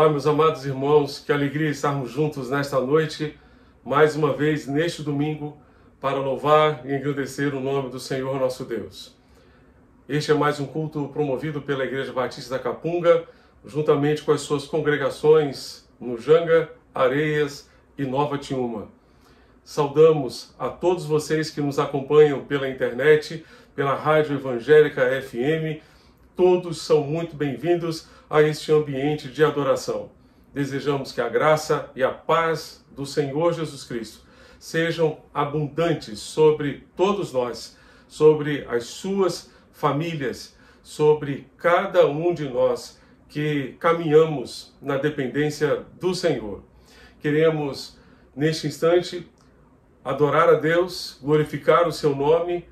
Olá, meus amados irmãos, que alegria estarmos juntos nesta noite, mais uma vez neste domingo, para louvar e engrandecer o nome do Senhor nosso Deus. Este é mais um culto promovido pela Igreja Batista da Capunga, juntamente com as suas congregações no Janga, Areias e Nova Tiúma. Saudamos a todos vocês que nos acompanham pela internet, pela Rádio Evangélica FM. Todos são muito bem-vindos a este ambiente de adoração. Desejamos que a graça e a paz do Senhor Jesus Cristo sejam abundantes sobre todos nós, sobre as suas famílias, sobre cada um de nós que caminhamos na dependência do Senhor. Queremos, neste instante, adorar a Deus, glorificar o seu nome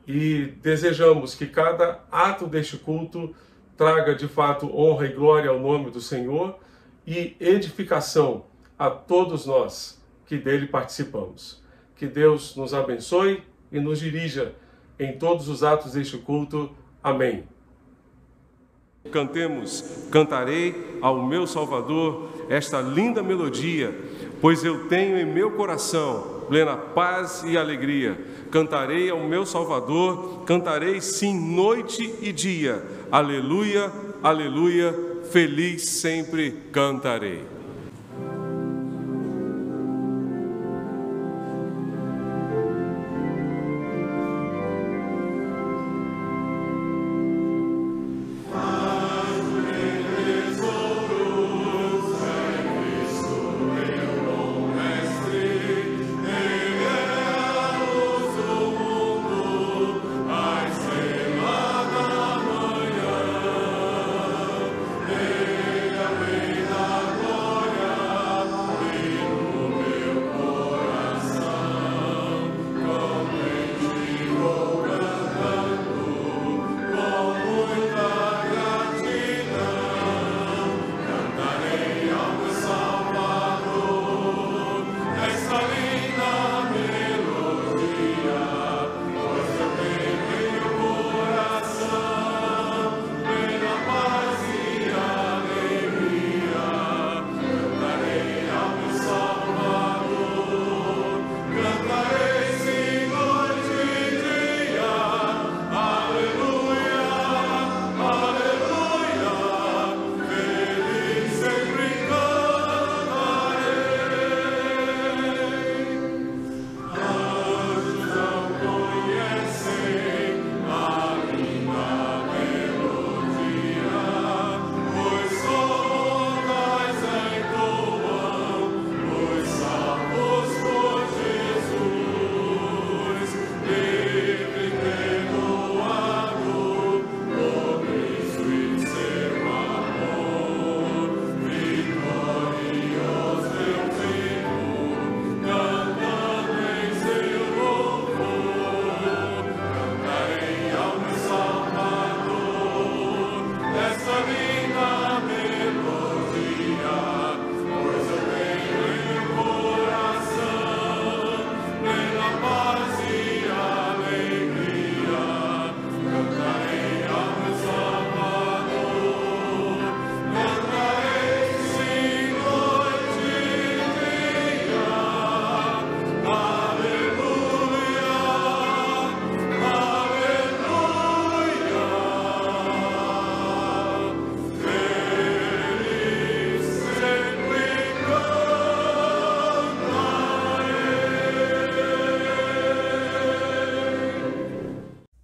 e desejamos que cada ato deste culto traga de fato honra e glória ao nome do Senhor e edificação a todos nós que dele participamos. Que Deus nos abençoe e nos dirija em todos os atos deste culto. Amém. Cantemos, cantarei ao meu Salvador esta linda melodia, pois eu tenho em meu coração plena paz e alegria. Cantarei ao meu Salvador, cantarei sim noite e dia. Aleluia, aleluia, feliz sempre cantarei.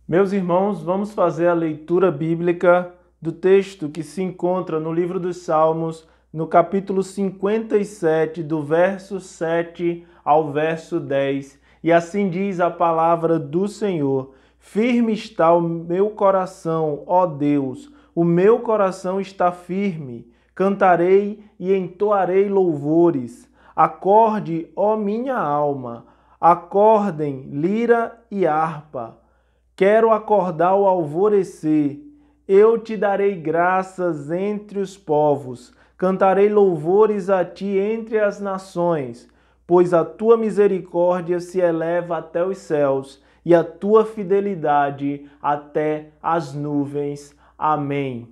Meus irmãos, vamos fazer a leitura bíblica do texto que se encontra no livro dos Salmos, no capítulo 57, do verso 7 ao verso 10. E assim diz a palavra do Senhor: Firme está o meu coração, ó Deus, o meu coração está firme. Cantarei e entoarei louvores. Acorde, ó minha alma, acordem lira e harpa. Quero acordar o alvorecer. Eu te darei graças entre os povos. Cantarei louvores a ti entre as nações, pois a tua misericórdia se eleva até os céus e a tua fidelidade até as nuvens. Amém.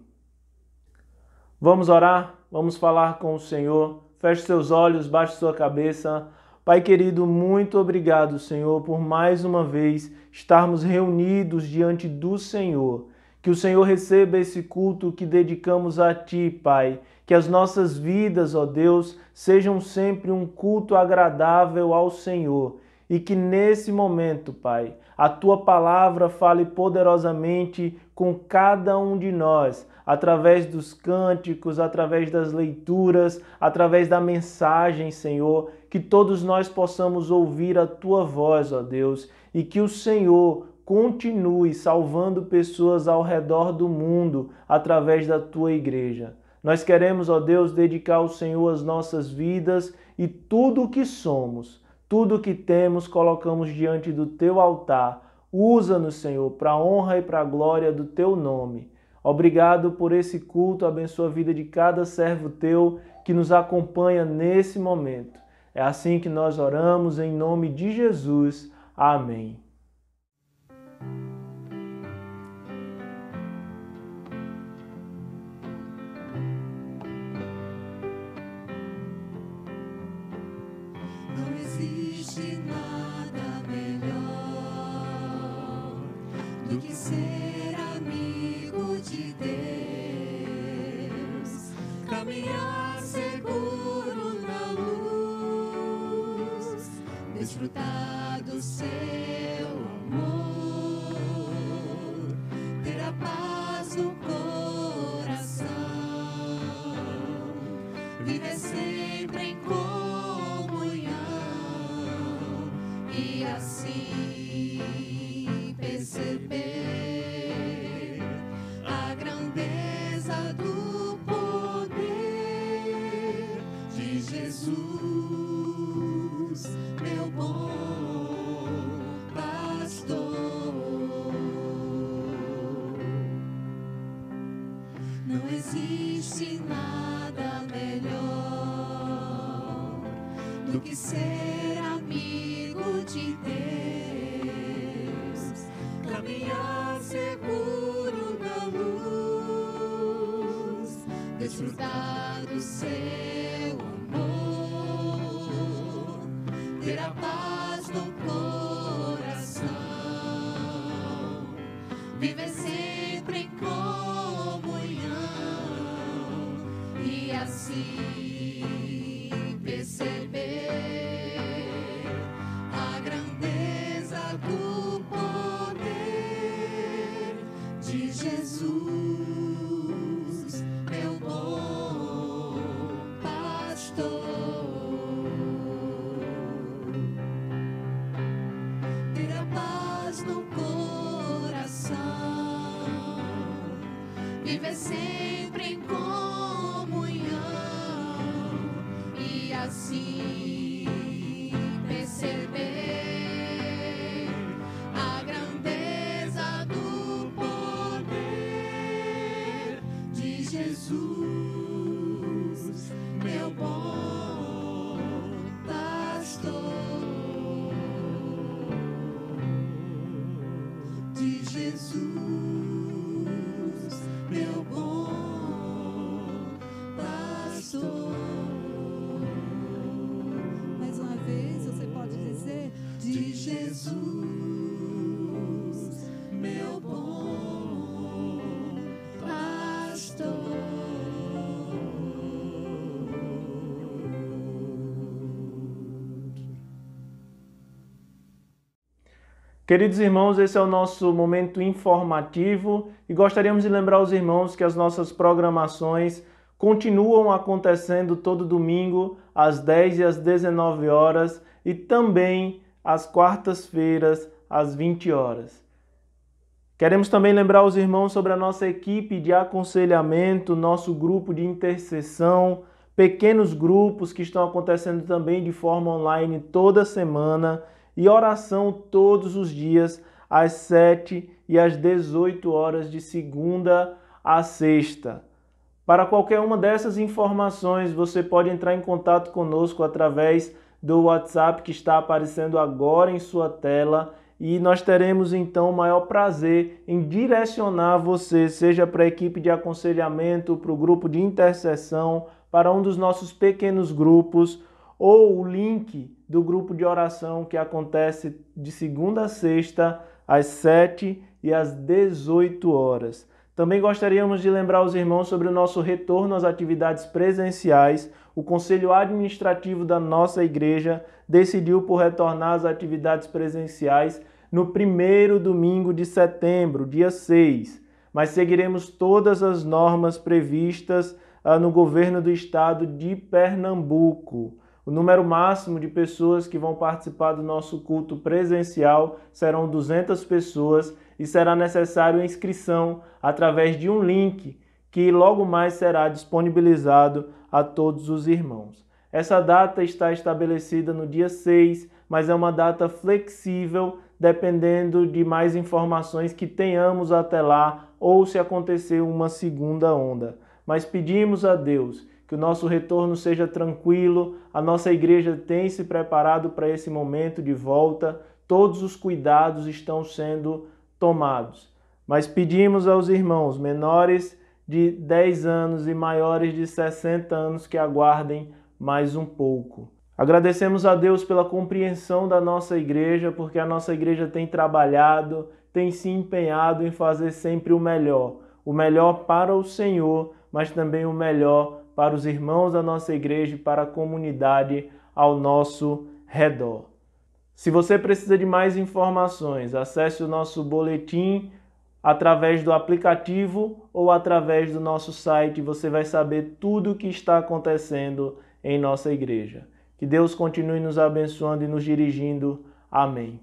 Vamos orar? Vamos falar com o Senhor. Feche seus olhos, baixe sua cabeça. Pai querido, muito obrigado, Senhor, por mais uma vez estarmos reunidos diante do Senhor. Que o Senhor receba esse culto que dedicamos a Ti, Pai. Que as nossas vidas, ó Deus, sejam sempre um culto agradável ao Senhor. E que nesse momento, Pai, a Tua palavra fale poderosamente com cada um de nós, através dos cânticos, através das leituras, através da mensagem, Senhor, que todos nós possamos ouvir a Tua voz, ó Deus, e que o Senhor continue salvando pessoas ao redor do mundo através da Tua igreja. Nós queremos, ó Deus, dedicar ao Senhor as nossas vidas e tudo o que somos, tudo o que temos, colocamos diante do Teu altar. Usa-nos, Senhor, para a honra e para a glória do Teu nome. Obrigado por esse culto, abençoa a vida de cada servo Teu que nos acompanha nesse momento. É assim que nós oramos, em nome de Jesus. Amém. Não existe nada melhor do que ser amigo de Deus, caminhar seguro na luz, desfrutar do seu amor, ter a paz no coração, viver sempre em comunhão e assim perceber a grandeza do poder de Jesus, meu bom pastor. Não existe nada melhor do que ser amigo de Deus, caminhar seguro na luz, desfrutar do seu amor, ter a paz no coração, viver sempre em comunhão e assim perceber a grandeza do poder de Jesus, meu bom pastor. Ter a paz no coração, viver sempre em comunhão e assim perceber a grandeza do poder de Jesus, meu bom pastor. De Jesus, meu bom pastor. Mais uma vez, você pode dizer: De Jesus, meu bom pastor. Queridos irmãos, esse é o nosso momento informativo e gostaríamos de lembrar os irmãos que as nossas programações continuam acontecendo todo domingo às 10 e às 19 horas e também às quartas-feiras às 20 horas. Queremos também lembrar os irmãos sobre a nossa equipe de aconselhamento, nosso grupo de intercessão, pequenos grupos que estão acontecendo também de forma online toda semana e oração todos os dias às 7 e às 18 horas de segunda a sexta. Para qualquer uma dessas informações, você pode entrar em contato conosco através do WhatsApp que está aparecendo agora em sua tela e nós teremos então o maior prazer em direcionar você, seja para a equipe de aconselhamento, para o grupo de intercessão, para um dos nossos pequenos grupos ou o link do grupo de oração que acontece de segunda a sexta às 7 e às 18 horas. Também gostaríamos de lembrar os irmãos sobre o nosso retorno às atividades presenciais. O Conselho Administrativo da nossa igreja decidiu por retornar às atividades presenciais no primeiro domingo de setembro, dia 6. Mas seguiremos todas as normas previstas no governo do estado de Pernambuco. O número máximo de pessoas que vão participar do nosso culto presencial serão 200 pessoas e será necessário inscrição através de um link que logo mais será disponibilizado a todos os irmãos. Essa data está estabelecida no dia 6, mas é uma data flexível, dependendo de mais informações que tenhamos até lá ou se acontecer uma segunda onda. Mas pedimos a Deus que o nosso retorno seja tranquilo, a nossa igreja tem se preparado para esse momento de volta, todos os cuidados estão sendo tomados. Mas pedimos aos irmãos menores de 10 anos e maiores de 60 anos que aguardem mais um pouco. Agradecemos a Deus pela compreensão da nossa igreja, porque a nossa igreja tem trabalhado, tem se empenhado em fazer sempre o melhor para o Senhor, mas também o melhor para os irmãos da nossa igreja e para a comunidade ao nosso redor. Se você precisa de mais informações, acesse o nosso boletim através do aplicativo ou através do nosso site. Você vai saber tudo o que está acontecendo em nossa igreja. Que Deus continue nos abençoando e nos dirigindo. Amém.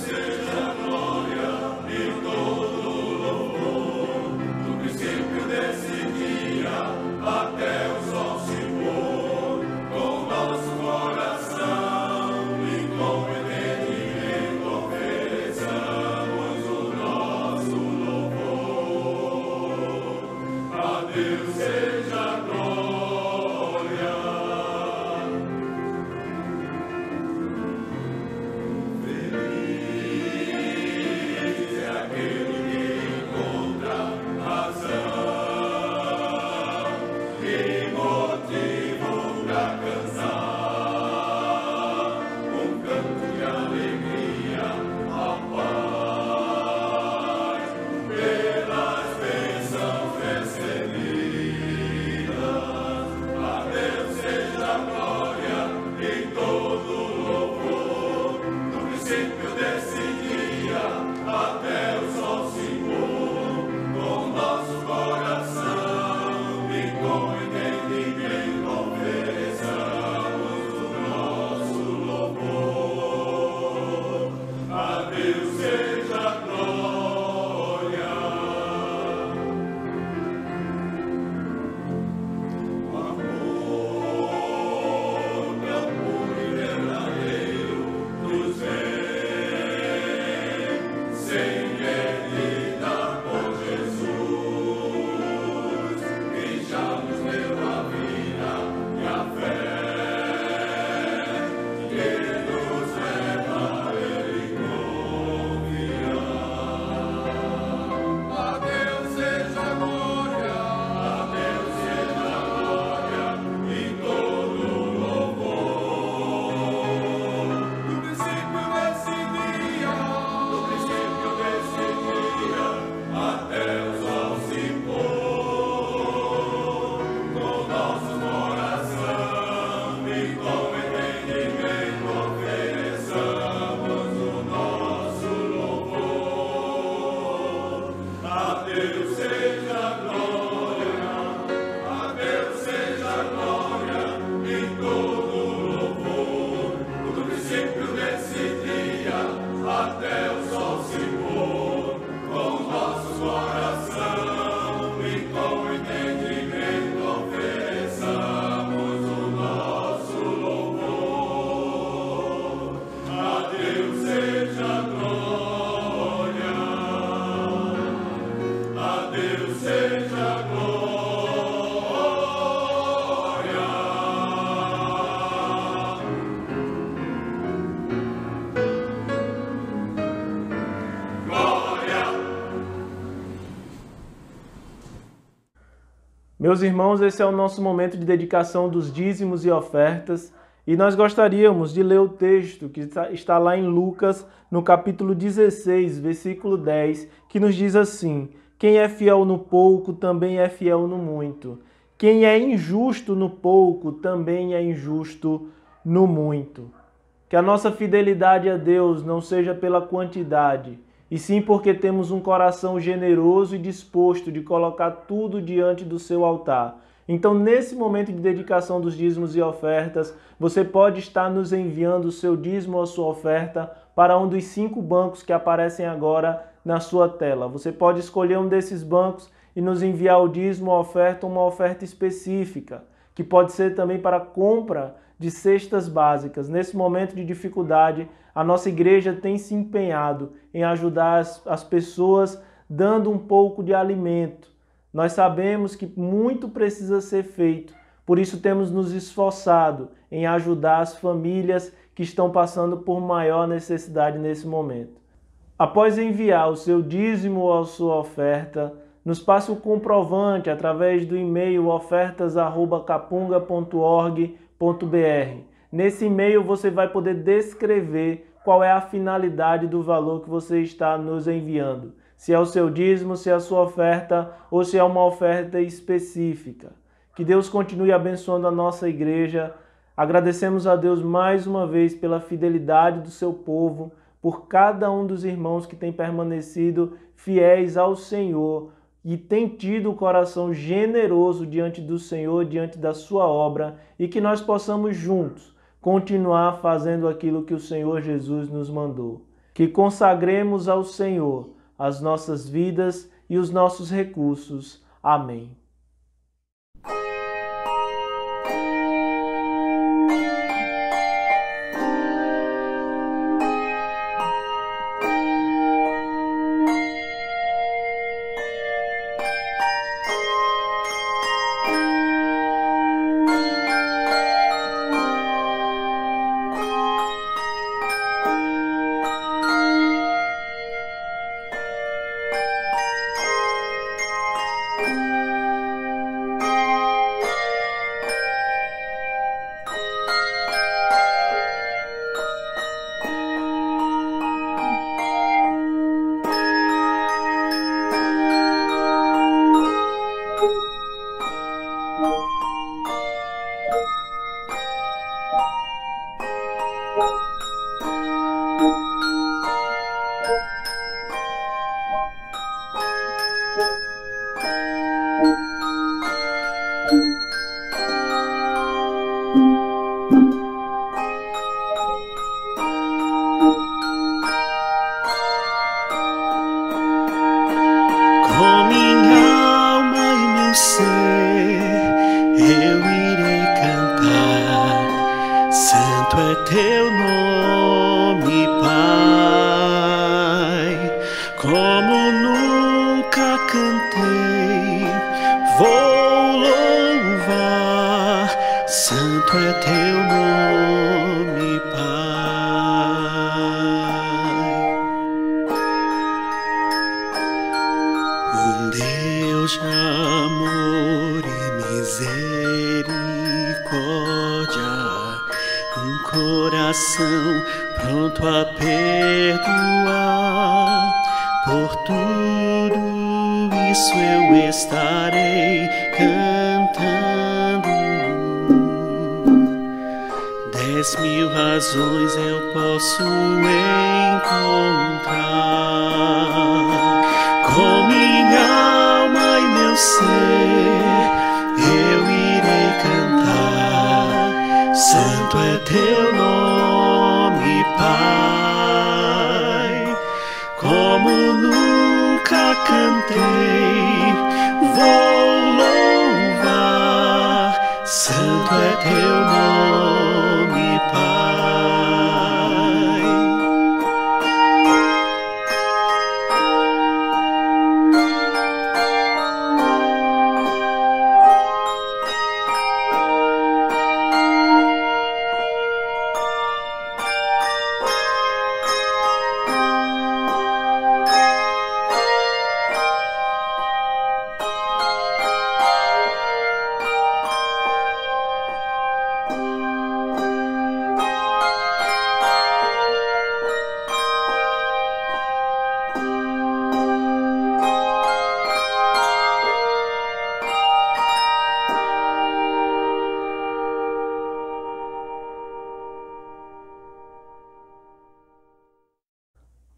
Seja a glória e todo louvor do princípio Meus irmãos, esse é o nosso momento de dedicação dos dízimos e ofertas e nós gostaríamos de ler o texto que está lá em Lucas, no capítulo 16, versículo 10, que nos diz assim: quem é fiel no pouco também é fiel no muito. Quem é injusto no pouco também é injusto no muito. Que a nossa fidelidade a Deus não seja pela quantidade, e sim porque temos um coração generoso e disposto de colocar tudo diante do seu altar. Então, nesse momento de dedicação dos dízimos e ofertas, você pode estar nos enviando o seu dízimo ou a sua oferta para um dos 5 bancos que aparecem agora na sua tela. Você pode escolher um desses bancos e nos enviar o dízimo ou oferta, uma oferta específica, que pode ser também para compra de cestas básicas. Nesse momento de dificuldade, a nossa igreja tem se empenhado em ajudar as pessoas dando um pouco de alimento. Nós sabemos que muito precisa ser feito, por isso temos nos esforçado em ajudar as famílias que estão passando por maior necessidade nesse momento. Após enviar o seu dízimo ou a sua oferta, nos passe o comprovante através do e-mail ofertas@capunga.org.br. Nesse e-mail você vai poder descrever qual é a finalidade do valor que você está nos enviando. Se é o seu dízimo, se é a sua oferta ou se é uma oferta específica. Que Deus continue abençoando a nossa igreja. Agradecemos a Deus mais uma vez pela fidelidade do seu povo, por cada um dos irmãos que tem permanecido fiéis ao Senhor e tem tido o coração generoso diante do Senhor, diante da sua obra, e que nós possamos juntos continuar fazendo aquilo que o Senhor Jesus nos mandou. Que consagremos ao Senhor as nossas vidas e os nossos recursos. Amém. Com minha alma e meu ser, eu irei cantar. Santo é teu nome, Pai. Como nunca cantei, vou louvar. Santo é teu nome, Pai. Um Deus de amor e misericórdia, um coração pronto a perdoar. Por tudo isso eu estarei cantando. 10.000 razões eu posso encontrar. Com minha alma e meu ser, eu irei cantar. Santo é teu nome, Pai. Como nunca cantei, vou louvar. Santo é teu nome, Pai.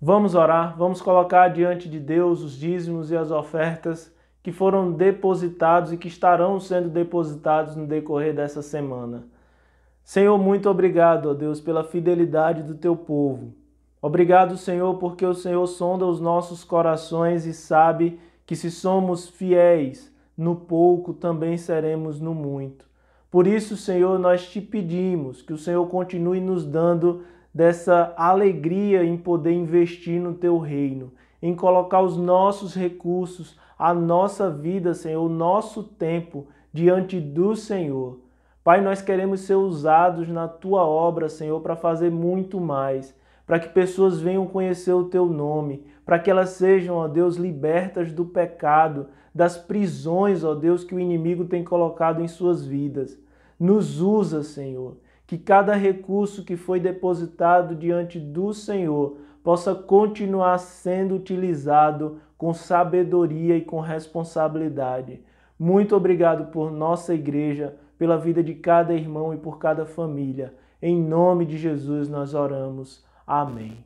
Vamos orar, vamos colocar diante de Deus os dízimos e as ofertas que foram depositados e que estarão sendo depositados no decorrer dessa semana. Senhor, muito obrigado, ó Deus, pela fidelidade do teu povo. Obrigado, Senhor, porque o Senhor sonda os nossos corações e sabe que se somos fiéis no pouco, também seremos no muito. Por isso, Senhor, nós te pedimos que o Senhor continue nos dando dessa alegria em poder investir no teu reino, em colocar os nossos recursos, a nossa vida, Senhor, o nosso tempo diante do Senhor. Pai, nós queremos ser usados na tua obra, Senhor, para fazer muito mais, para que pessoas venham conhecer o teu nome, para que elas sejam, ó Deus, libertas do pecado, das prisões, ó Deus, que o inimigo tem colocado em suas vidas. Nos usa, Senhor, que cada recurso que foi depositado diante do Senhor possa continuar sendo utilizado com sabedoria e com responsabilidade. Muito obrigado por nossa igreja, pela vida de cada irmão e por cada família. Em nome de Jesus nós oramos. Amém.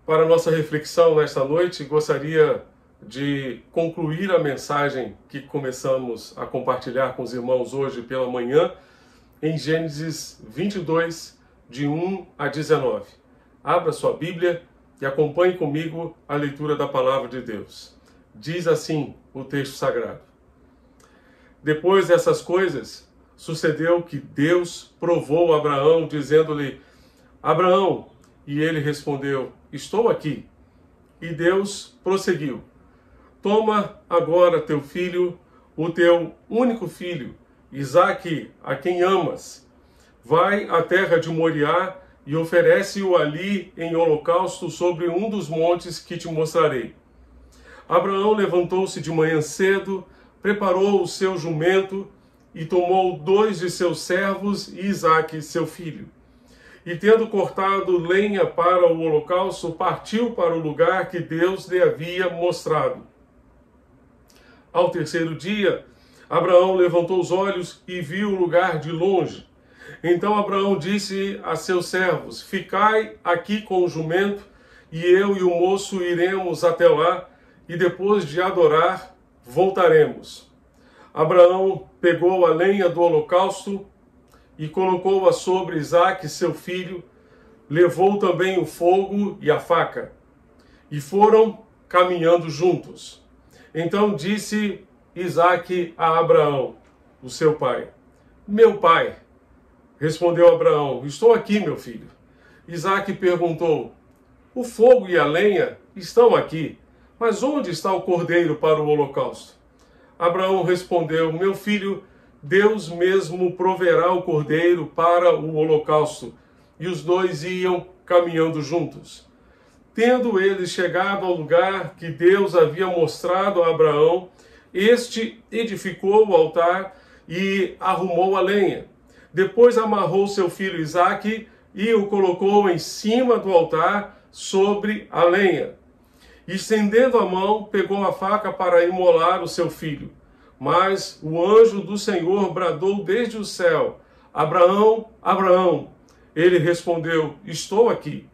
Para a nossa reflexão nesta noite, gostaria de concluir a mensagem que começamos a compartilhar com os irmãos hoje pela manhã, em Gênesis 22, de 1 a 19. Abra sua Bíblia e acompanhe comigo a leitura da palavra de Deus. Diz assim o texto sagrado: Depois dessas coisas, sucedeu que Deus provou Abraão, dizendo-lhe: Abraão, e ele respondeu: Estou aqui. E Deus prosseguiu: Toma agora teu filho, o teu único filho, Isaque, a quem amas. Vai à terra de Moriá e oferece-o ali em holocausto sobre um dos montes que te mostrarei. Abraão levantou-se de manhã cedo, preparou o seu jumento e tomou 2 de seus servos e Isaque, seu filho. E tendo cortado lenha para o holocausto, partiu para o lugar que Deus lhe havia mostrado. Ao terceiro dia, Abraão levantou os olhos e viu o lugar de longe. Então Abraão disse a seus servos: Ficai aqui com o jumento, e eu e o moço iremos até lá, e depois de adorar, voltaremos. Abraão pegou a lenha do holocausto e colocou-a sobre Isaque, seu filho, levou também o fogo e a faca, e foram caminhando juntos. Então disse Isaque a Abraão, o seu pai: Meu pai. Respondeu Abraão: Estou aqui, meu filho. Isaque perguntou: O fogo e a lenha estão aqui, mas onde está o cordeiro para o holocausto? Abraão respondeu: Meu filho, Deus mesmo proverá o cordeiro para o holocausto. E os dois iam caminhando juntos. Tendo eles chegado ao lugar que Deus havia mostrado a Abraão, este edificou o altar e arrumou a lenha. Depois amarrou seu filho Isaque e o colocou em cima do altar sobre a lenha. E estendendo a mão, pegou a faca para imolar o seu filho. Mas o anjo do Senhor bradou desde o céu: Abraão, Abraão. Ele respondeu: Estou aqui.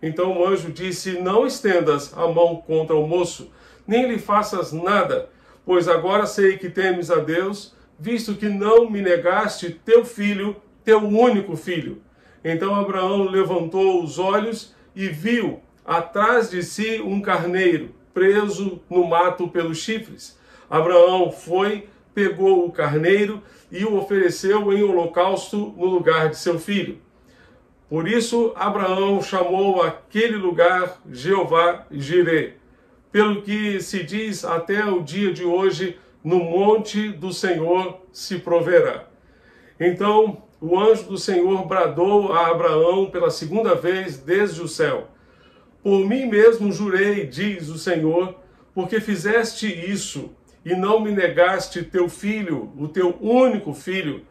Então o anjo disse: Não estendas a mão contra o moço, nem lhe faças nada, pois agora sei que temes a Deus, visto que não me negaste teu filho, teu único filho. Então Abraão levantou os olhos e viu atrás de si um carneiro, preso no mato pelos chifres. Abraão foi, pegou o carneiro e o ofereceu em holocausto no lugar de seu filho. Por isso Abraão chamou aquele lugar Jeová Jirê, pelo que se diz até o dia de hoje: no monte do Senhor se proverá. Então o anjo do Senhor bradou a Abraão pela segunda vez desde o céu: Por mim mesmo jurei, diz o Senhor, porque fizeste isso e não me negaste teu filho, o teu único filho,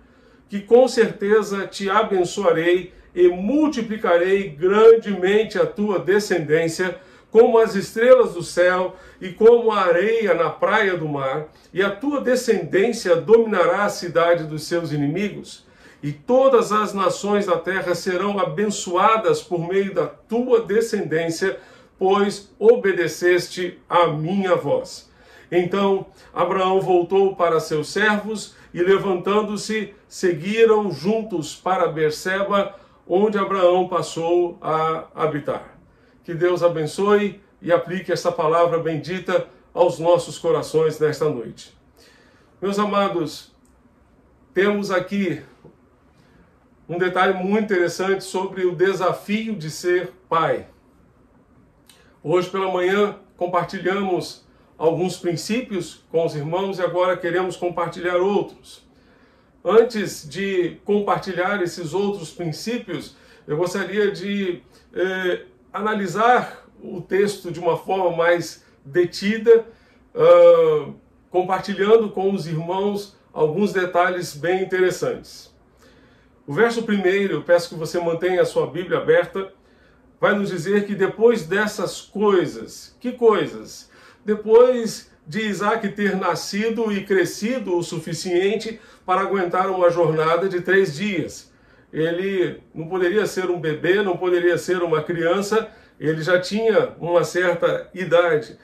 que com certeza te abençoarei e multiplicarei grandemente a tua descendência, como as estrelas do céu e como a areia na praia do mar, e a tua descendência dominará a cidade dos seus inimigos, e todas as nações da terra serão abençoadas por meio da tua descendência, pois obedeceste à minha voz. Então Abraão voltou para seus servos e, levantando-se, seguiram juntos para Berseba, onde Abraão passou a habitar. Que Deus abençoe e aplique esta palavra bendita aos nossos corações nesta noite. Meus amados, temos aqui um detalhe muito interessante sobre o desafio de ser pai. Hoje pela manhã compartilhamos alguns princípios com os irmãos e agora queremos compartilhar outros. Antes de compartilhar esses outros princípios, eu gostaria de analisar o texto de uma forma mais detida, compartilhando com os irmãos alguns detalhes bem interessantes. O verso 1, eu peço que você mantenha a sua Bíblia aberta, vai nos dizer que depois dessas coisas, que coisas? Depois de Isaque ter nascido e crescido o suficiente para aguentar uma jornada de 3 dias. Ele não poderia ser um bebê, não poderia ser uma criança, ele já tinha uma certa idade.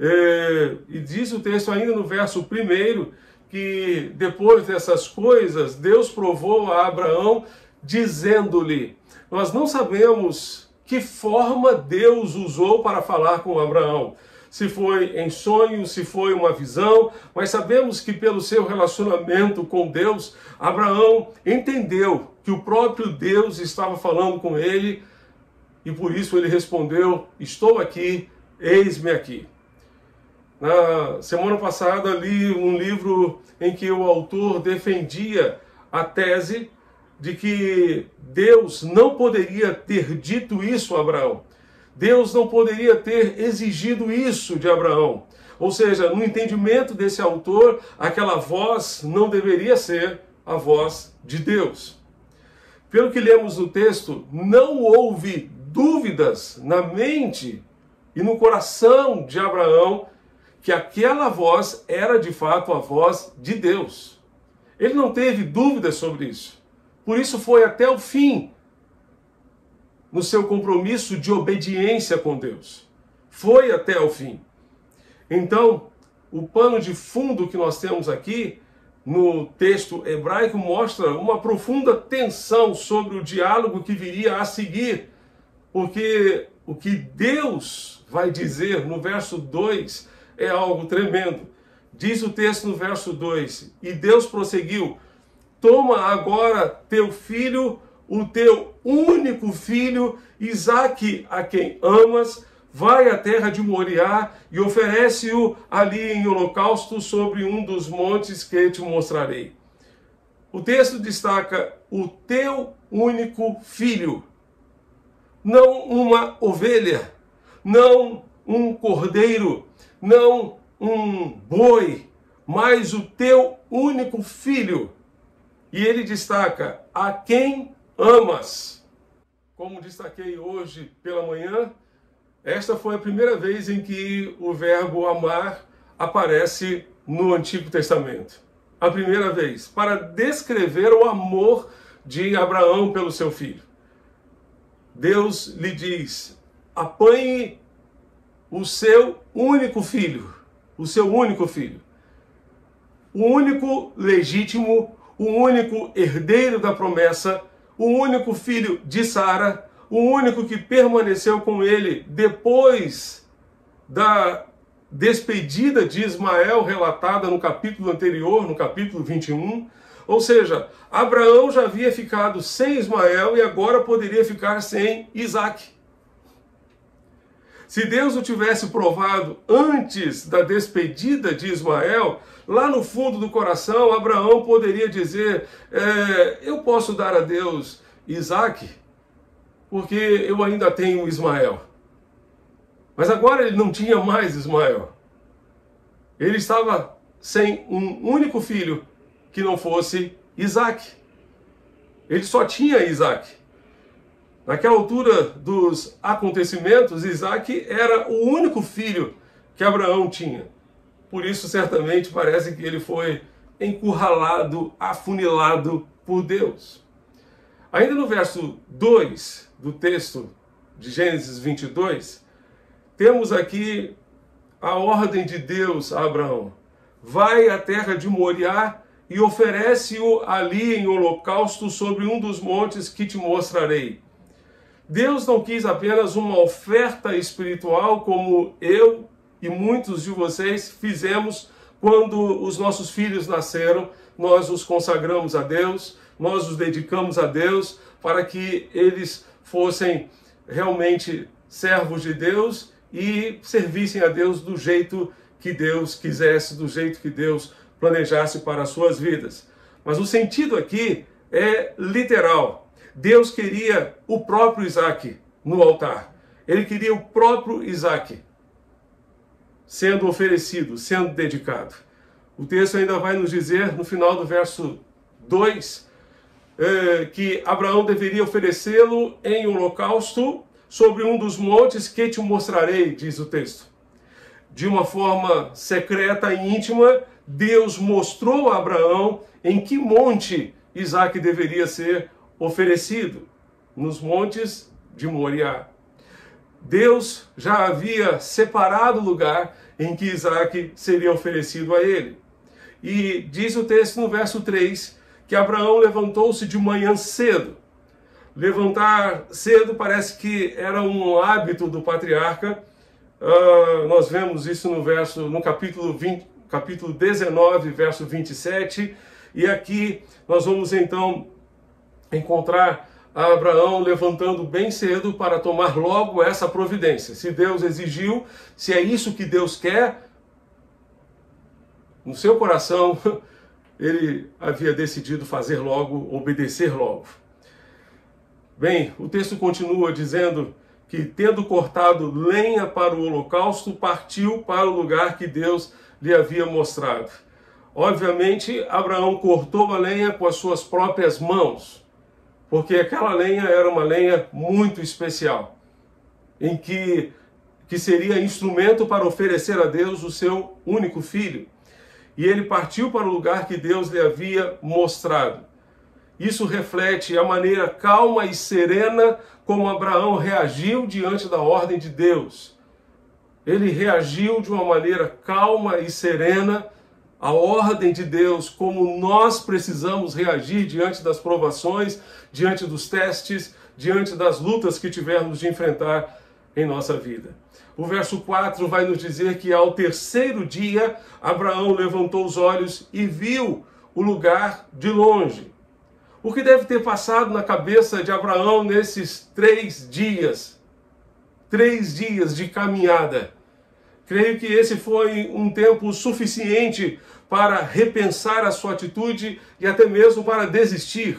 E diz o texto ainda no verso 1 que depois dessas coisas, Deus provou a Abraão dizendo-lhe. Nós não sabemos que forma Deus usou para falar com Abraão. Se foi em sonho, se foi uma visão, mas sabemos que pelo seu relacionamento com Deus, Abraão entendeu que o próprio Deus estava falando com ele e por isso ele respondeu: estou aqui, eis-me aqui. Na semana passada li um livro em que o autor defendia a tese de que Deus não poderia ter dito isso a Abraão. Deus não poderia ter exigido isso de Abraão. Ou seja, no entendimento desse autor, aquela voz não deveria ser a voz de Deus. Pelo que lemos no texto, não houve dúvidas na mente e no coração de Abraão que aquela voz era de fato a voz de Deus. Ele não teve dúvidas sobre isso. Por isso foi até o fim no seu compromisso de obediência com Deus. Foi até o fim. Então, o pano de fundo que nós temos aqui no texto hebraico mostra uma profunda tensão sobre o diálogo que viria a seguir. Porque o que Deus vai dizer no verso 2 é algo tremendo. Diz o texto no verso 2: e Deus prosseguiu: toma agora teu filho, o teu único filho, Isaque, a quem amas, vai à terra de Moriá e oferece-o ali em holocausto sobre um dos montes que te mostrarei. O texto destaca o teu único filho, não uma ovelha, não um cordeiro, não um boi, mas o teu único filho. E ele destaca: a quem amas. Como destaquei hoje pela manhã, esta foi a primeira vez em que o verbo amar aparece no Antigo Testamento. A primeira vez, para descrever o amor de Abraão pelo seu filho. Deus lhe diz: apanhe o seu único filho, o seu único filho, o único legítimo, o único herdeiro da promessa, o único filho de Sara, o único que permaneceu com ele depois da despedida de Ismael relatada no capítulo anterior, no capítulo 21. Ou seja, Abraão já havia ficado sem Ismael e agora poderia ficar sem Isaque. Se Deus o tivesse provado antes da despedida de Ismael, lá no fundo do coração, Abraão poderia dizer: eu posso dar a Deus Isaque, porque eu ainda tenho Ismael. Mas agora ele não tinha mais Ismael. Ele estava sem um único filho que não fosse Isaque. Ele só tinha Isaque. Naquela altura dos acontecimentos, Isaque era o único filho que Abraão tinha. Por isso, certamente, parece que ele foi encurralado, afunilado por Deus. Ainda no verso 2 do texto de Gênesis 22, temos aqui a ordem de Deus a Abraão: vai à terra de Moriá e oferece-o ali em holocausto sobre um dos montes que te mostrarei. Deus não quis apenas uma oferta espiritual como eu e muitos de vocês fizemos quando os nossos filhos nasceram. Nós os consagramos a Deus, nós os dedicamos a Deus para que eles fossem realmente servos de Deus e servissem a Deus do jeito que Deus quisesse, do jeito que Deus planejasse para as suas vidas. Mas o sentido aqui é literal. Deus queria o próprio Isaque no altar. Ele queria o próprio Isaque sendo oferecido, sendo dedicado. O texto ainda vai nos dizer, no final do verso 2, que Abraão deveria oferecê-lo em holocausto sobre um dos montes que te mostrarei, diz o texto. De uma forma secreta e íntima, Deus mostrou a Abraão em que monte Isaque deveria ser oferecido: nos montes de Moriá. Deus já havia separado o lugar em que Isaac seria oferecido a ele. E diz o texto no verso 3 que Abraão levantou-se de manhã cedo. Levantar cedo parece que era um hábito do patriarca. Nós vemos isso no capítulo 19, verso 27. E aqui nós vamos então encontrar Abraão levantando bem cedo para tomar logo essa providência. Se Deus exigiu, se é isso que Deus quer, no seu coração, ele havia decidido fazer logo, obedecer logo. Bem, o texto continua dizendo que, tendo cortado lenha para o holocausto, partiu para o lugar que Deus lhe havia mostrado. Obviamente, Abraão cortou a lenha com as suas próprias mãos, porque aquela lenha era uma lenha muito especial, em que seria instrumento para oferecer a Deus o seu único filho. E ele partiu para o lugar que Deus lhe havia mostrado. Isso reflete a maneira calma e serena como Abraão reagiu diante da ordem de Deus. Ele reagiu de uma maneira calma e serena à ordem de Deus, como nós precisamos reagir diante das provações, diante dos testes, diante das lutas que tivermos de enfrentar em nossa vida. O verso 4 vai nos dizer que ao terceiro dia, Abraão levantou os olhos e viu o lugar de longe. O que deve ter passado na cabeça de Abraão nesses 3 dias? 3 dias de caminhada. Creio que esse foi um tempo suficiente para repensar a sua atitude e até mesmo para desistir,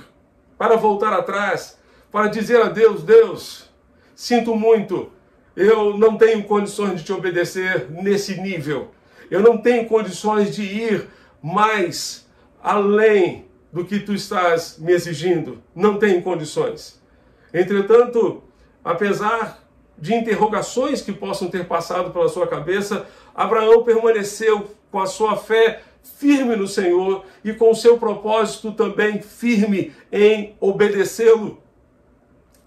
para voltar atrás, para dizer a Deus: Deus, sinto muito, eu não tenho condições de te obedecer nesse nível. Eu não tenho condições de ir mais além do que tu estás me exigindo. Não tenho condições. Entretanto, apesar de interrogações que possam ter passado pela sua cabeça, Abraão permaneceu com a sua fé firme no Senhor e com o seu propósito também firme em obedecê-lo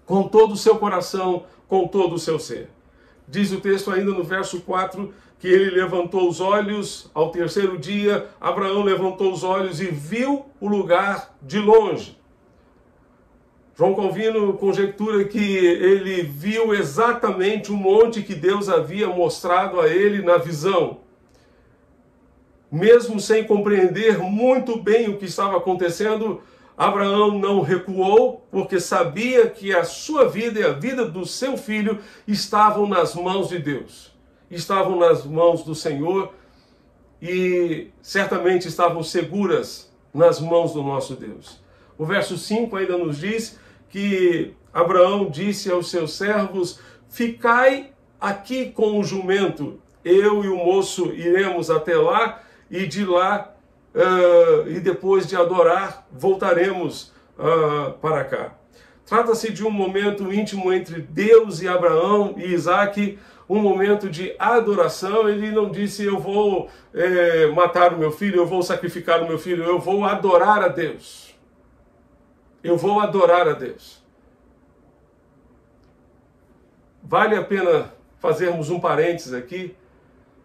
com todo o seu coração, com todo o seu ser. Diz o texto ainda no verso 4 que ele levantou os olhos ao terceiro dia. Abraão levantou os olhos e viu o lugar de longe. João Calvino conjectura que ele viu exatamente o monte que Deus havia mostrado a ele na visão. Mesmo sem compreender muito bem o que estava acontecendo, Abraão não recuou, porque sabia que a sua vida e a vida do seu filho estavam nas mãos de Deus. Estavam nas mãos do Senhor e certamente estavam seguras nas mãos do nosso Deus. O verso 5 ainda nos diz que Abraão disse aos seus servos: ficai aqui com o jumento, eu e o moço iremos até lá, e de lá, e depois de adorar, voltaremos para cá. Trata-se de um momento íntimo entre Deus e Abraão e Isaac, um momento de adoração. Ele não disse: eu vou matar o meu filho, eu vou sacrificar o meu filho, eu vou adorar a Deus. Eu vou adorar a Deus. Vale a pena fazermos um parênteses aqui,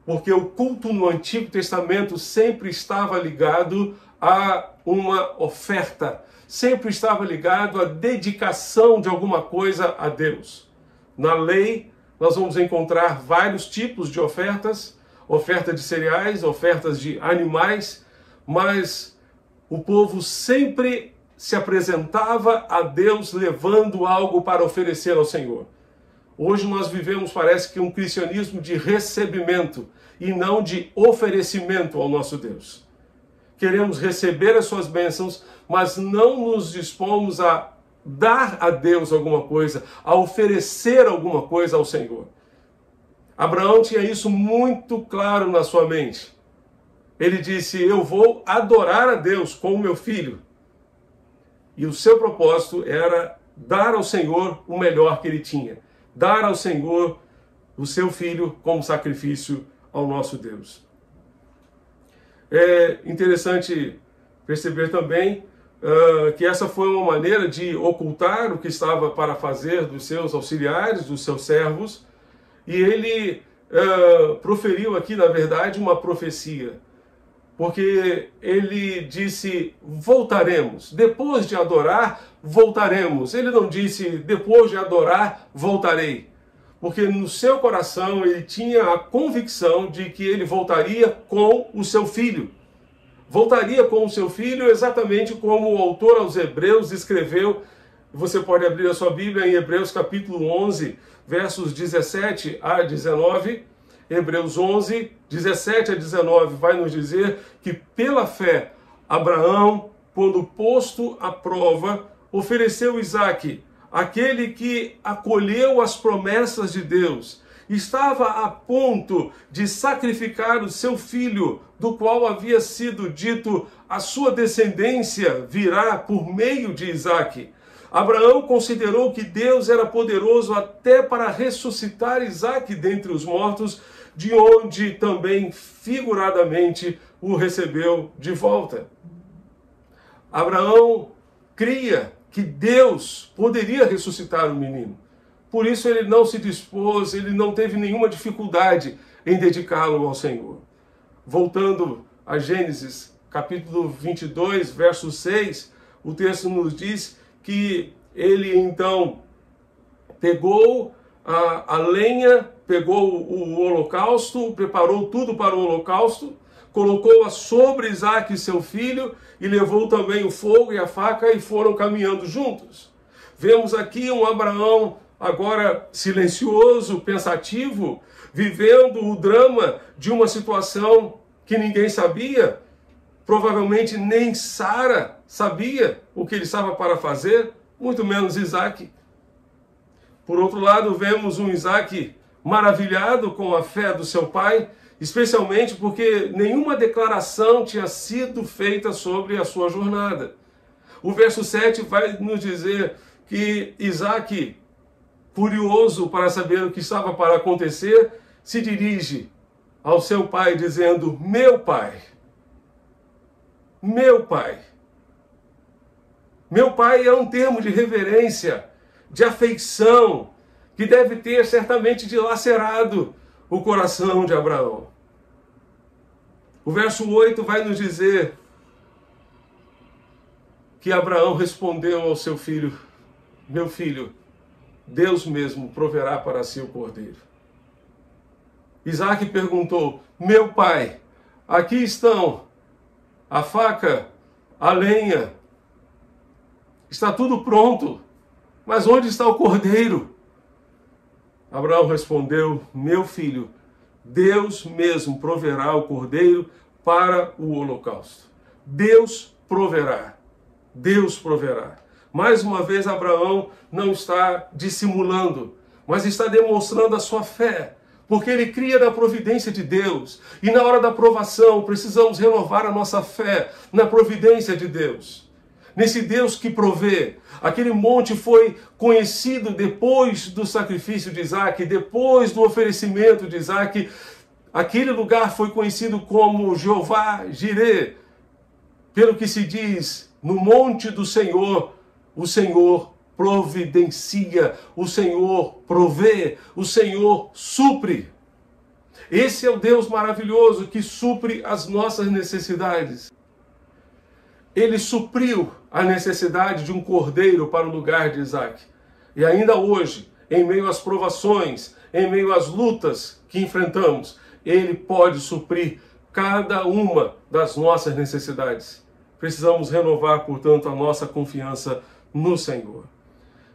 porque o culto no Antigo Testamento sempre estava ligado a uma oferta, sempre estava ligado à dedicação de alguma coisa a Deus. Na lei, nós vamos encontrar vários tipos de ofertas, oferta de cereais, ofertas de animais, mas o povo sempre se apresentava a Deus levando algo para oferecer ao Senhor. Hoje nós vivemos, parece que, um cristianismo de recebimento e não de oferecimento ao nosso Deus. Queremos receber as suas bênçãos, mas não nos dispomos a dar a Deus alguma coisa, a oferecer alguma coisa ao Senhor. Abraão tinha isso muito claro na sua mente. Ele disse: eu vou adorar a Deus com o meu filho. E o seu propósito era dar ao Senhor o melhor que ele tinha. Dar ao Senhor o seu filho como sacrifício ao nosso Deus. É interessante perceber também que essa foi uma maneira de ocultar o que estava para fazer dos seus auxiliares, dos seus servos, e ele proferiu aqui, na verdade, uma profecia. Porque ele disse, voltaremos. Depois de adorar, voltaremos. Ele não disse, depois de adorar, voltarei. Porque no seu coração ele tinha a convicção de que ele voltaria com o seu filho. Voltaria com o seu filho exatamente como o autor aos Hebreus escreveu. Você pode abrir a sua Bíblia em Hebreus capítulo 11, versos 17 a 19. Hebreus 11, 17 a 19 vai nos dizer que pela fé, Abraão, quando posto à prova, ofereceu Isaque, aquele que acolheu as promessas de Deus, estava a ponto de sacrificar o seu filho, do qual havia sido dito, a sua descendência virá por meio de Isaque. Abraão considerou que Deus era poderoso até para ressuscitar Isaque dentre os mortos, de onde também figuradamente o recebeu de volta. Abraão cria que Deus poderia ressuscitar o menino. Por isso ele não se dispôs, ele não teve nenhuma dificuldade em dedicá-lo ao Senhor. Voltando a Gênesis, capítulo 22, verso 6, o texto nos diz que ele então pegou a lenha, pegou o holocausto, preparou tudo para o holocausto, colocou-a sobre Isaque, seu filho, e levou também o fogo e a faca e foram caminhando juntos. Vemos aqui um Abraão agora silencioso, pensativo, vivendo o drama de uma situação que ninguém sabia. Provavelmente nem Sara sabia o que ele estava para fazer, muito menos Isaque. Por outro lado, vemos um Isaque maravilhado com a fé do seu pai, especialmente porque nenhuma declaração tinha sido feita sobre a sua jornada. O verso 7 vai nos dizer que Isaque, curioso para saber o que estava para acontecer, se dirige ao seu pai dizendo, meu pai. Meu pai. Meu pai é um termo de reverência, de afeição, que deve ter certamente dilacerado o coração de Abraão. O verso 8 vai nos dizer que Abraão respondeu ao seu filho, meu filho, Deus mesmo proverá para si o cordeiro. Isaque perguntou, meu pai, aqui estão a faca, a lenha, está tudo pronto, mas onde está o cordeiro? Abraão respondeu, meu filho, Deus mesmo proverá o cordeiro para o holocausto. Deus proverá. Deus proverá. Mais uma vez, Abraão não está dissimulando, mas está demonstrando a sua fé, porque ele cria na providência de Deus. E na hora da provação, precisamos renovar a nossa fé na providência de Deus. Nesse Deus que provê. Aquele monte foi conhecido depois do sacrifício de Isaque, depois do oferecimento de Isaque. Aquele lugar foi conhecido como Jeová Jirê, pelo que se diz, no monte do Senhor, o Senhor providencia, o Senhor provê, o Senhor supre. Esse é o Deus maravilhoso que supre as nossas necessidades. Ele supriu a necessidade de um cordeiro para o lugar de Isaque. E ainda hoje, em meio às provações, em meio às lutas que enfrentamos, Ele pode suprir cada uma das nossas necessidades. Precisamos renovar, portanto, a nossa confiança no Senhor.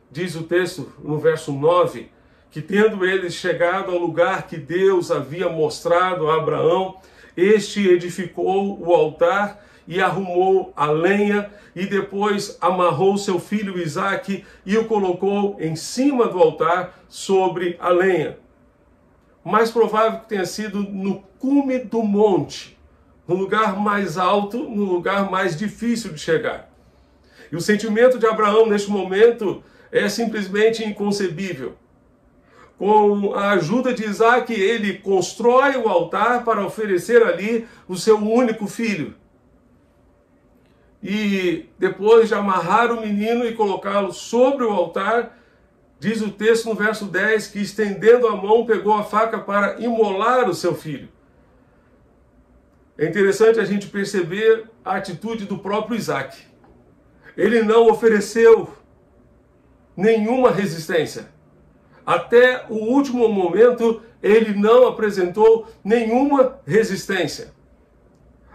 Diz o texto, no verso 9, que tendo eles chegado ao lugar que Deus havia mostrado a Abraão, este edificou o altar e arrumou a lenha, e depois amarrou seu filho Isaque e o colocou em cima do altar sobre a lenha. Mais provável que tenha sido no cume do monte, no lugar mais alto, no lugar mais difícil de chegar. E o sentimento de Abraão neste momento é simplesmente inconcebível. Com a ajuda de Isaque, ele constrói o altar para oferecer ali o seu único filho. E depois de amarrar o menino e colocá-lo sobre o altar, Diz o texto no verso 10 que, estendendo a mão, pegou a faca para imolar o seu filho. É interessante a gente perceber a atitude do próprio Isaac. Ele não ofereceu nenhuma resistência. Até o último momento, ele não apresentou nenhuma resistência.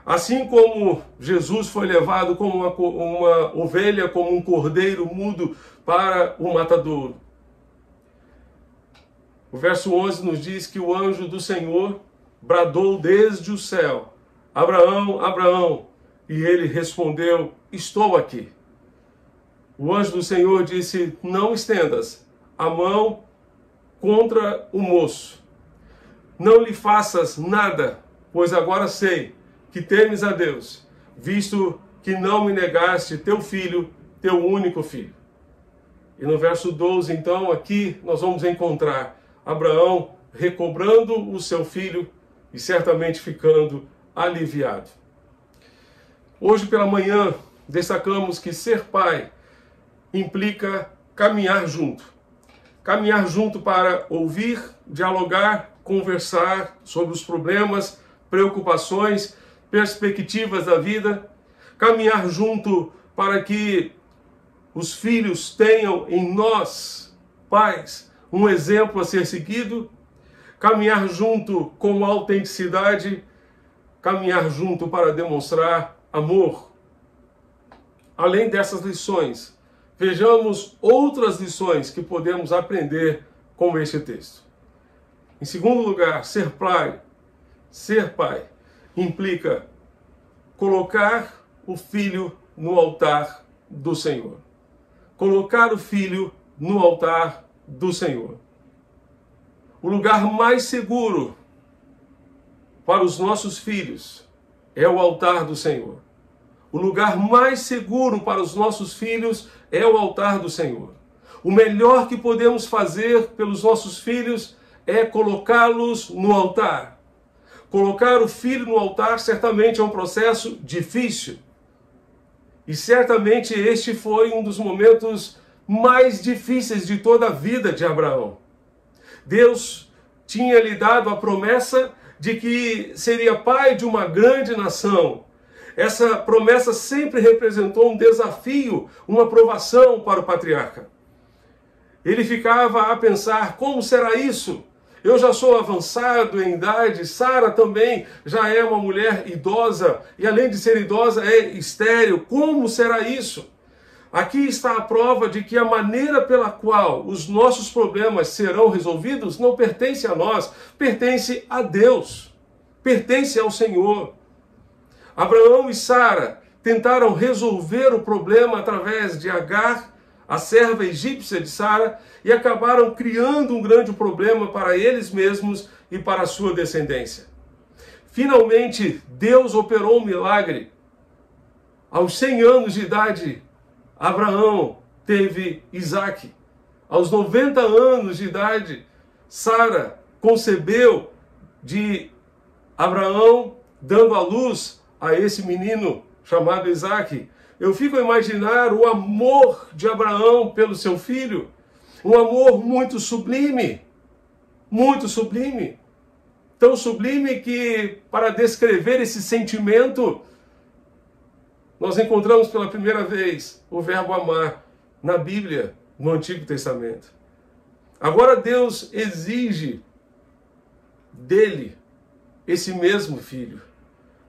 Assim como Jesus foi levado como uma ovelha, como um cordeiro mudo para o matadouro. O verso 11 nos diz que o anjo do Senhor bradou desde o céu: Abraão, Abraão. E ele respondeu: estou aqui. O anjo do Senhor disse: não estendas a mão contra o moço. Não lhe faças nada, pois agora sei que temes a Deus, visto que não me negaste teu filho, teu único filho. E no verso 12, então, aqui nós vamos encontrar Abraão recobrando o seu filho e certamente ficando aliviado. Hoje pela manhã destacamos que ser pai implica caminhar junto. Caminhar junto para ouvir, dialogar, conversar sobre os problemas, preocupações, perspectivas da vida. Caminhar junto para que os filhos tenham em nós, pais, um exemplo a ser seguido. Caminhar junto com autenticidade. Caminhar junto para demonstrar amor. Além dessas lições, vejamos outras lições que podemos aprender com este texto. Em segundo lugar, ser pai implica colocar o filho no altar do Senhor. Colocar o filho no altar do Senhor. O lugar mais seguro para os nossos filhos é o altar do Senhor. O lugar mais seguro para os nossos filhos é o altar do Senhor. O melhor que podemos fazer pelos nossos filhos é colocá-los no altar. Colocar o filho no altar certamente é um processo difícil. E certamente este foi um dos momentos mais difíceis de toda a vida de Abraão. Deus tinha lhe dado a promessa de que seria pai de uma grande nação. Essa promessa sempre representou um desafio, uma provação para o patriarca. Ele ficava a pensar: como será isso? Eu já sou avançado em idade, Sara também já é uma mulher idosa, e além de ser idosa é estéril. Como será isso? Aqui está a prova de que a maneira pela qual os nossos problemas serão resolvidos não pertence a nós, pertence a Deus, pertence ao Senhor. Abraão e Sara tentaram resolver o problema através de Agar, a serva egípcia de Sara, e acabaram criando um grande problema para eles mesmos e para a sua descendência. Finalmente, Deus operou um milagre. Aos 100 anos de idade, Abraão teve Isaque. Aos 90 anos de idade, Sara concebeu de Abraão, dando à luz a esse menino chamado Isaque. Eu fico a imaginar o amor de Abraão pelo seu filho. Um amor muito sublime. Muito sublime. Tão sublime que, para descrever esse sentimento, nós encontramos pela primeira vez o verbo amar na Bíblia, no Antigo Testamento. Agora Deus exige dele esse mesmo filho.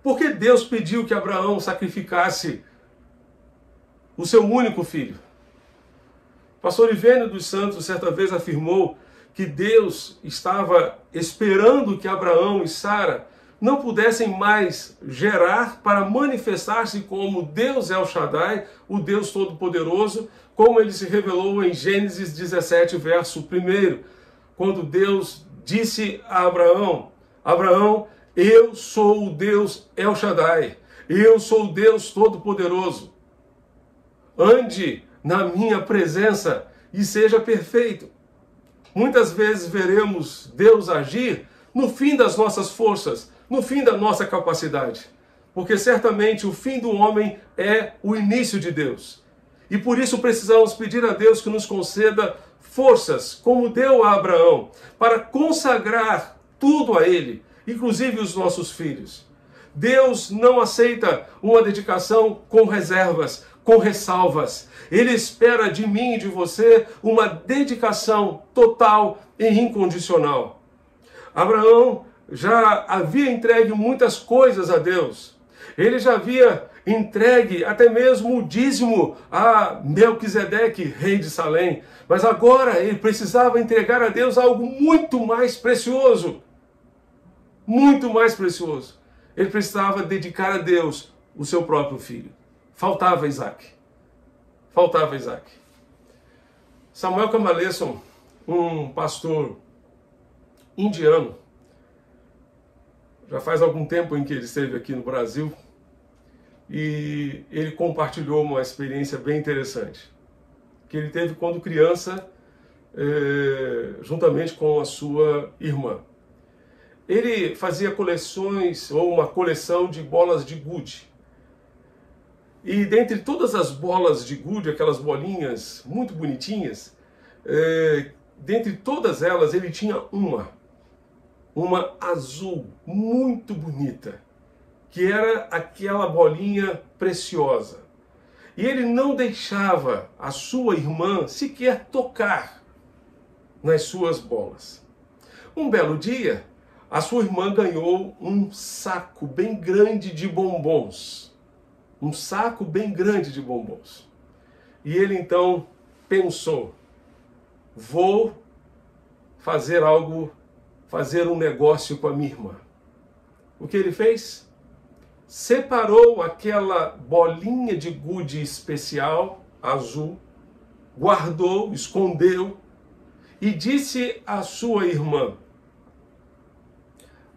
Por que Deus pediu que Abraão sacrificasse o seu único filho? Pastor Ivênio dos Santos certa vez afirmou que Deus estava esperando que Abraão e Sara não pudessem mais gerar para manifestar-se como Deus El Shaddai, o Deus Todo-Poderoso, como ele se revelou em Gênesis 17, verso 1, quando Deus disse a Abraão: Abraão, eu sou o Deus El Shaddai, eu sou o Deus Todo-Poderoso. Ande na minha presença e seja perfeito. Muitas vezes veremos Deus agir no fim das nossas forças, no fim da nossa capacidade. Porque certamente o fim do homem é o início de Deus. E por isso precisamos pedir a Deus que nos conceda forças, como deu a Abraão, para consagrar tudo a ele, inclusive os nossos filhos. Deus não aceita uma dedicação com reservas, com ressalvas. Ele espera de mim e de você uma dedicação total e incondicional. Abraão já havia entregue muitas coisas a Deus. Ele já havia entregue até mesmo o dízimo a Melquisedeque, rei de Salém. Mas agora ele precisava entregar a Deus algo muito mais precioso. Muito mais precioso. Ele precisava dedicar a Deus o seu próprio filho. Faltava Isaac. Faltava Isaac. Samuel Kamaleson, um pastor indiano, já faz algum tempo em que ele esteve aqui no Brasil, e ele compartilhou uma experiência bem interessante, que ele teve quando criança, juntamente com a sua irmã. Ele fazia coleções, ou uma coleção de bolas de gude. E dentre todas as bolas de gude, aquelas bolinhas muito bonitinhas, dentre todas elas ele tinha uma azul muito bonita, que era aquela bolinha preciosa. E ele não deixava a sua irmã sequer tocar nas suas bolas. Um belo dia, a sua irmã ganhou um saco bem grande de bombons. Um saco bem grande de bombons. E ele então pensou, vou fazer um negócio com a minha irmã. O que ele fez? Separou aquela bolinha de gude especial, azul, guardou, escondeu e disse à sua irmã,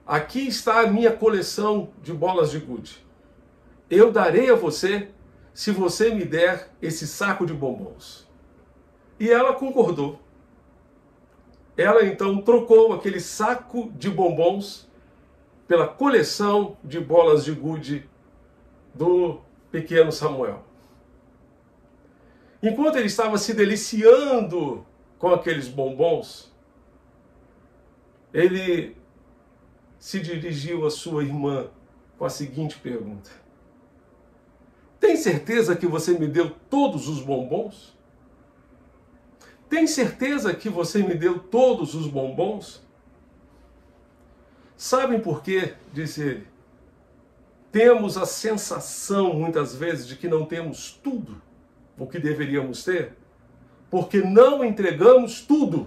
aqui está a minha coleção de bolas de gude. Eu darei a você se você me der esse saco de bombons. E ela concordou. Ela então trocou aquele saco de bombons pela coleção de bolas de gude do pequeno Samuel. Enquanto ele estava se deliciando com aqueles bombons, ele se dirigiu à sua irmã com a seguinte pergunta: tem certeza que você me deu todos os bombons? Tem certeza que você me deu todos os bombons? Sabem por quê? Disse ele. Temos a sensação, muitas vezes, de que não temos tudo o que deveríamos ter, porque não entregamos tudo.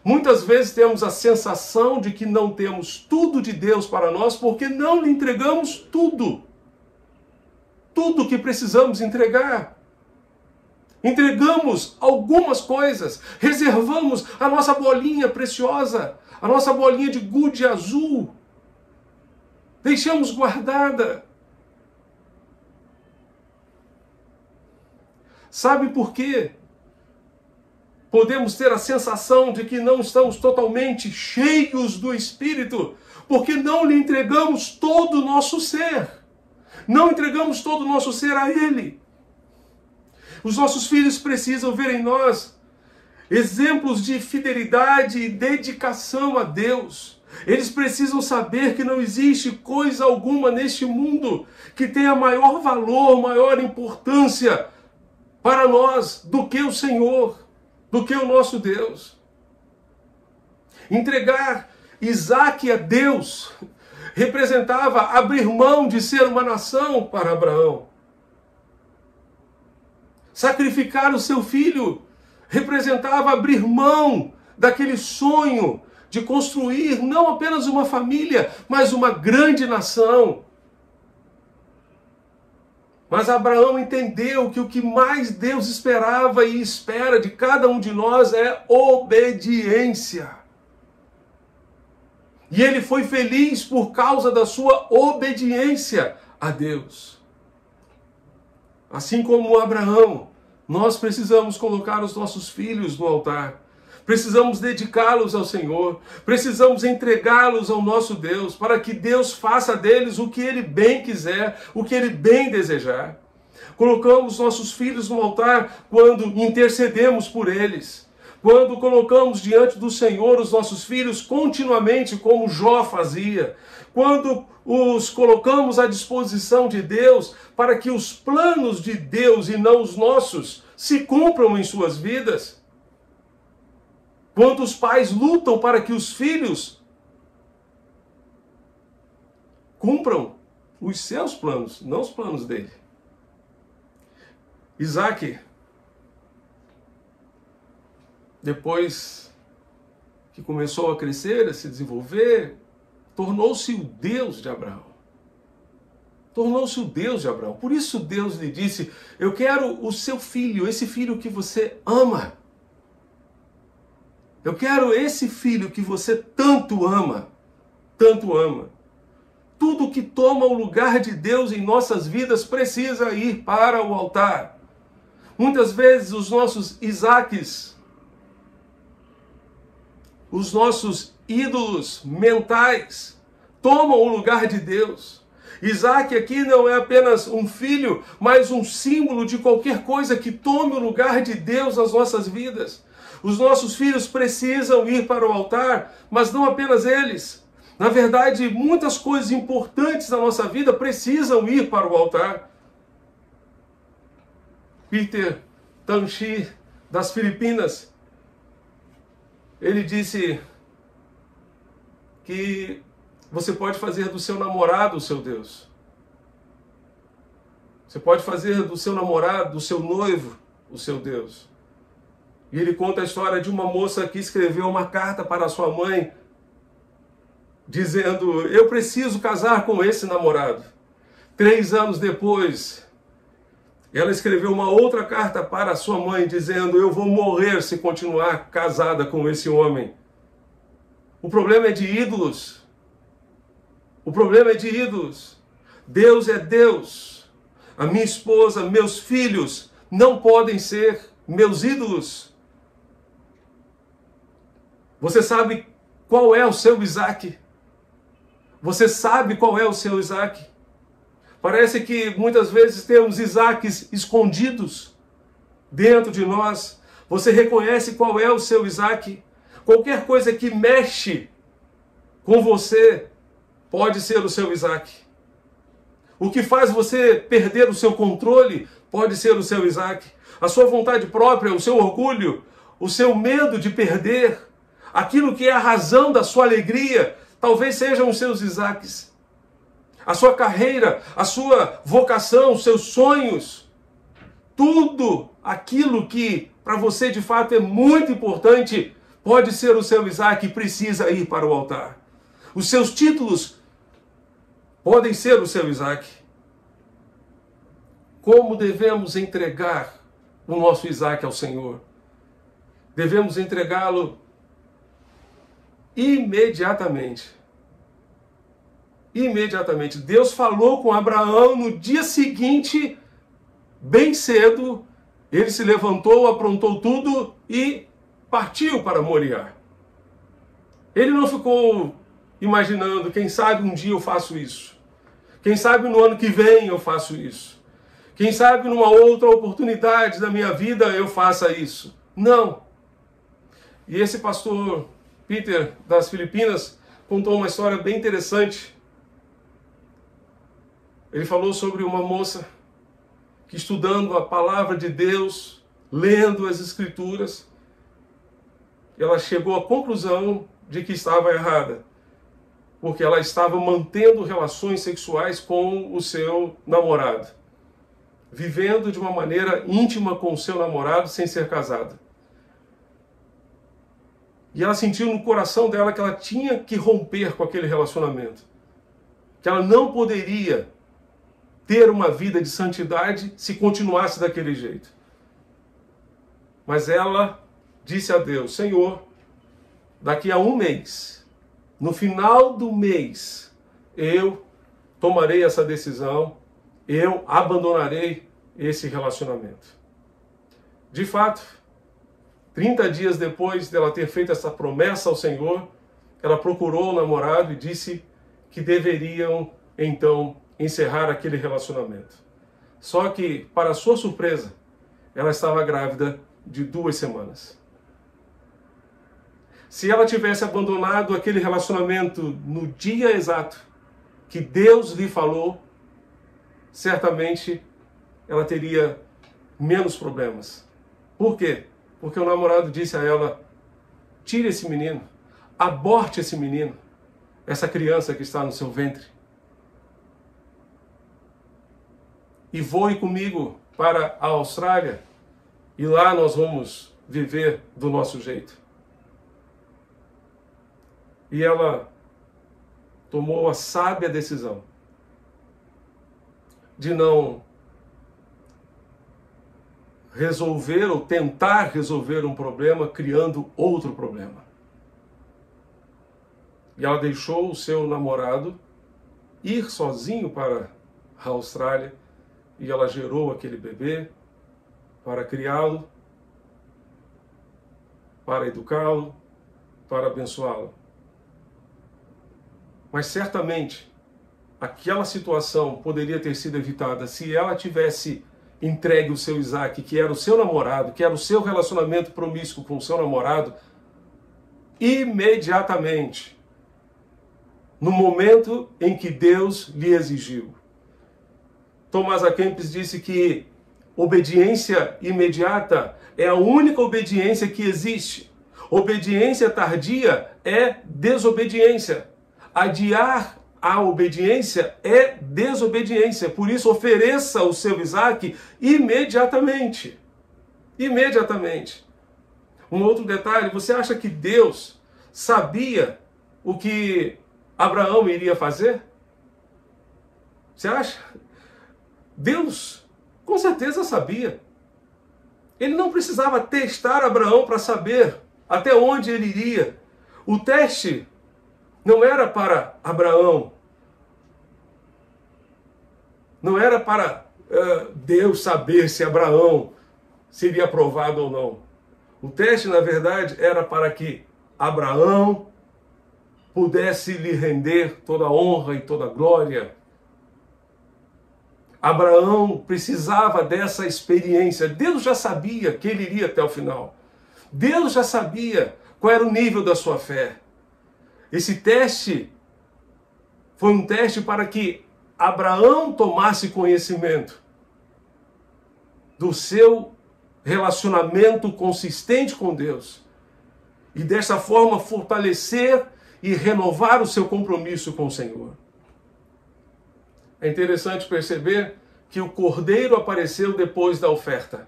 Muitas vezes temos a sensação de que não temos tudo de Deus para nós, porque não lhe entregamos tudo. Tudo que precisamos entregar. Entregamos algumas coisas, reservamos a nossa bolinha preciosa, a nossa bolinha de gude azul. Deixamos guardada. Sabe por quê? Podemos ter a sensação de que não estamos totalmente cheios do Espírito, porque não lhe entregamos todo o nosso ser. Não entregamos todo o nosso ser a Ele. Os nossos filhos precisam ver em nós exemplos de fidelidade e dedicação a Deus. Eles precisam saber que não existe coisa alguma neste mundo que tenha maior valor, maior importância para nós do que o Senhor, do que o nosso Deus. Entregar Isaac a Deus representava abrir mão de ser uma nação para Abraão. Sacrificar o seu filho representava abrir mão daquele sonho de construir não apenas uma família, mas uma grande nação. Mas Abraão entendeu que o que mais Deus esperava e espera de cada um de nós é obediência. E ele foi feliz por causa da sua obediência a Deus. Assim como Abraão, nós precisamos colocar os nossos filhos no altar. Precisamos dedicá-los ao Senhor. Precisamos entregá-los ao nosso Deus, para que Deus faça deles o que Ele bem quiser, o que Ele bem desejar. Colocamos nossos filhos no altar quando intercedemos por eles. Quando colocamos diante do Senhor os nossos filhos continuamente, como Jó fazia. Quando os colocamos à disposição de Deus para que os planos de Deus e não os nossos se cumpram em suas vidas. Quando os pais lutam para que os filhos cumpram os seus planos, não os planos dele. Isaac, depois que começou a crescer, a se desenvolver, tornou-se o Deus de Abraão. Tornou-se o Deus de Abraão. Por isso Deus lhe disse, eu quero o seu filho, esse filho que você ama. Eu quero esse filho que você tanto ama, tanto ama. Tudo que toma o lugar de Deus em nossas vidas precisa ir para o altar. Muitas vezes os nossos Isaques, os nossos ídolos mentais, tomam o lugar de Deus. Isaac aqui não é apenas um filho, mas um símbolo de qualquer coisa que tome o lugar de Deus nas nossas vidas. Os nossos filhos precisam ir para o altar, mas não apenas eles. Na verdade, muitas coisas importantes da nossa vida precisam ir para o altar. Peter Tanchi, das Filipinas, ele disse que você pode fazer do seu namorado o seu Deus. Você pode fazer do seu namorado, do seu noivo, o seu Deus. E ele conta a história de uma moça que escreveu uma carta para a sua mãe, dizendo, eu preciso casar com esse namorado. 3 anos depois, ela escreveu uma outra carta para a sua mãe, dizendo, eu vou morrer se continuar casada com esse homem. O problema é de ídolos. O problema é de ídolos. Deus é Deus. A minha esposa, meus filhos não podem ser meus ídolos. Você sabe qual é o seu Isaac? Você sabe qual é o seu Isaac? Parece que muitas vezes temos Isaques escondidos dentro de nós. Você reconhece qual é o seu Isaac? Qualquer coisa que mexe com você pode ser o seu Isaac. O que faz você perder o seu controle pode ser o seu Isaac. A sua vontade própria, o seu orgulho, o seu medo de perder, aquilo que é a razão da sua alegria, talvez sejam os seus Isaques. A sua carreira, a sua vocação, os seus sonhos, tudo aquilo que para você de fato é muito importante, pode ser o seu Isaac e precisa ir para o altar. Os seus títulos podem ser o seu Isaac. Como devemos entregar o nosso Isaac ao Senhor? Devemos entregá-lo imediatamente. Imediatamente. Deus falou com Abraão no dia seguinte, bem cedo, ele se levantou, aprontou tudo e partiu para Moriá. Ele não ficou imaginando, quem sabe um dia eu faço isso. Quem sabe no ano que vem eu faço isso. Quem sabe numa outra oportunidade da minha vida eu faça isso. Não. E esse pastor Peter das Filipinas contou uma história bem interessante. Ele falou sobre uma moça que, estudando a palavra de Deus, lendo as Escrituras, ela chegou à conclusão de que estava errada, porque ela estava mantendo relações sexuais com o seu namorado, vivendo de uma maneira íntima com o seu namorado sem ser casada. E ela sentiu no coração dela que ela tinha que romper com aquele relacionamento, que ela não poderia ter uma vida de santidade se continuasse daquele jeito. Mas ela disse a Deus, Senhor, daqui a 1 mês, no final do mês, eu tomarei essa decisão, eu abandonarei esse relacionamento. De fato, 30 dias depois dela ter feito essa promessa ao Senhor, ela procurou o namorado e disse que deveriam, então, encerrar aquele relacionamento. Só que, para sua surpresa, ela estava grávida de 2 semanas. Se ela tivesse abandonado aquele relacionamento no dia exato que Deus lhe falou, certamente ela teria menos problemas. Por quê? Porque o namorado disse a ela: tire esse menino, aborte esse menino, essa criança que está no seu ventre, e voe comigo para a Austrália, e lá nós vamos viver do nosso jeito. E ela tomou a sábia decisão de não resolver ou tentar resolver um problema criando outro problema. E ela deixou o seu namorado ir sozinho para a Austrália e ela gerou aquele bebê para criá-lo, para educá-lo, para abençoá-lo. Mas certamente aquela situação poderia ter sido evitada se ela tivesse entregue o seu Isaac, que era o seu namorado, que era o seu relacionamento promíscuo com o seu namorado, imediatamente, no momento em que Deus lhe exigiu. Tomás A. Kempis disse que obediência imediata é a única obediência que existe. Obediência tardia é desobediência. Adiar a obediência é desobediência. Por isso, ofereça o seu Isaac imediatamente. Imediatamente. Um outro detalhe, você acha que Deus sabia o que Abraão iria fazer? Você acha? Deus, com certeza, sabia. Ele não precisava testar Abraão para saber até onde ele iria. O teste não era para Abraão. Não era para Deus saber se Abraão seria aprovado ou não. O teste, na verdade, era para que Abraão pudesse lhe render toda a honra e toda a glória. Abraão precisava dessa experiência. Deus já sabia que ele iria até o final. Deus já sabia qual era o nível da sua fé. Esse teste foi um teste para que Abraão tomasse conhecimento do seu relacionamento consistente com Deus e dessa forma fortalecer e renovar o seu compromisso com o Senhor. É interessante perceber que o cordeiro apareceu depois da oferta.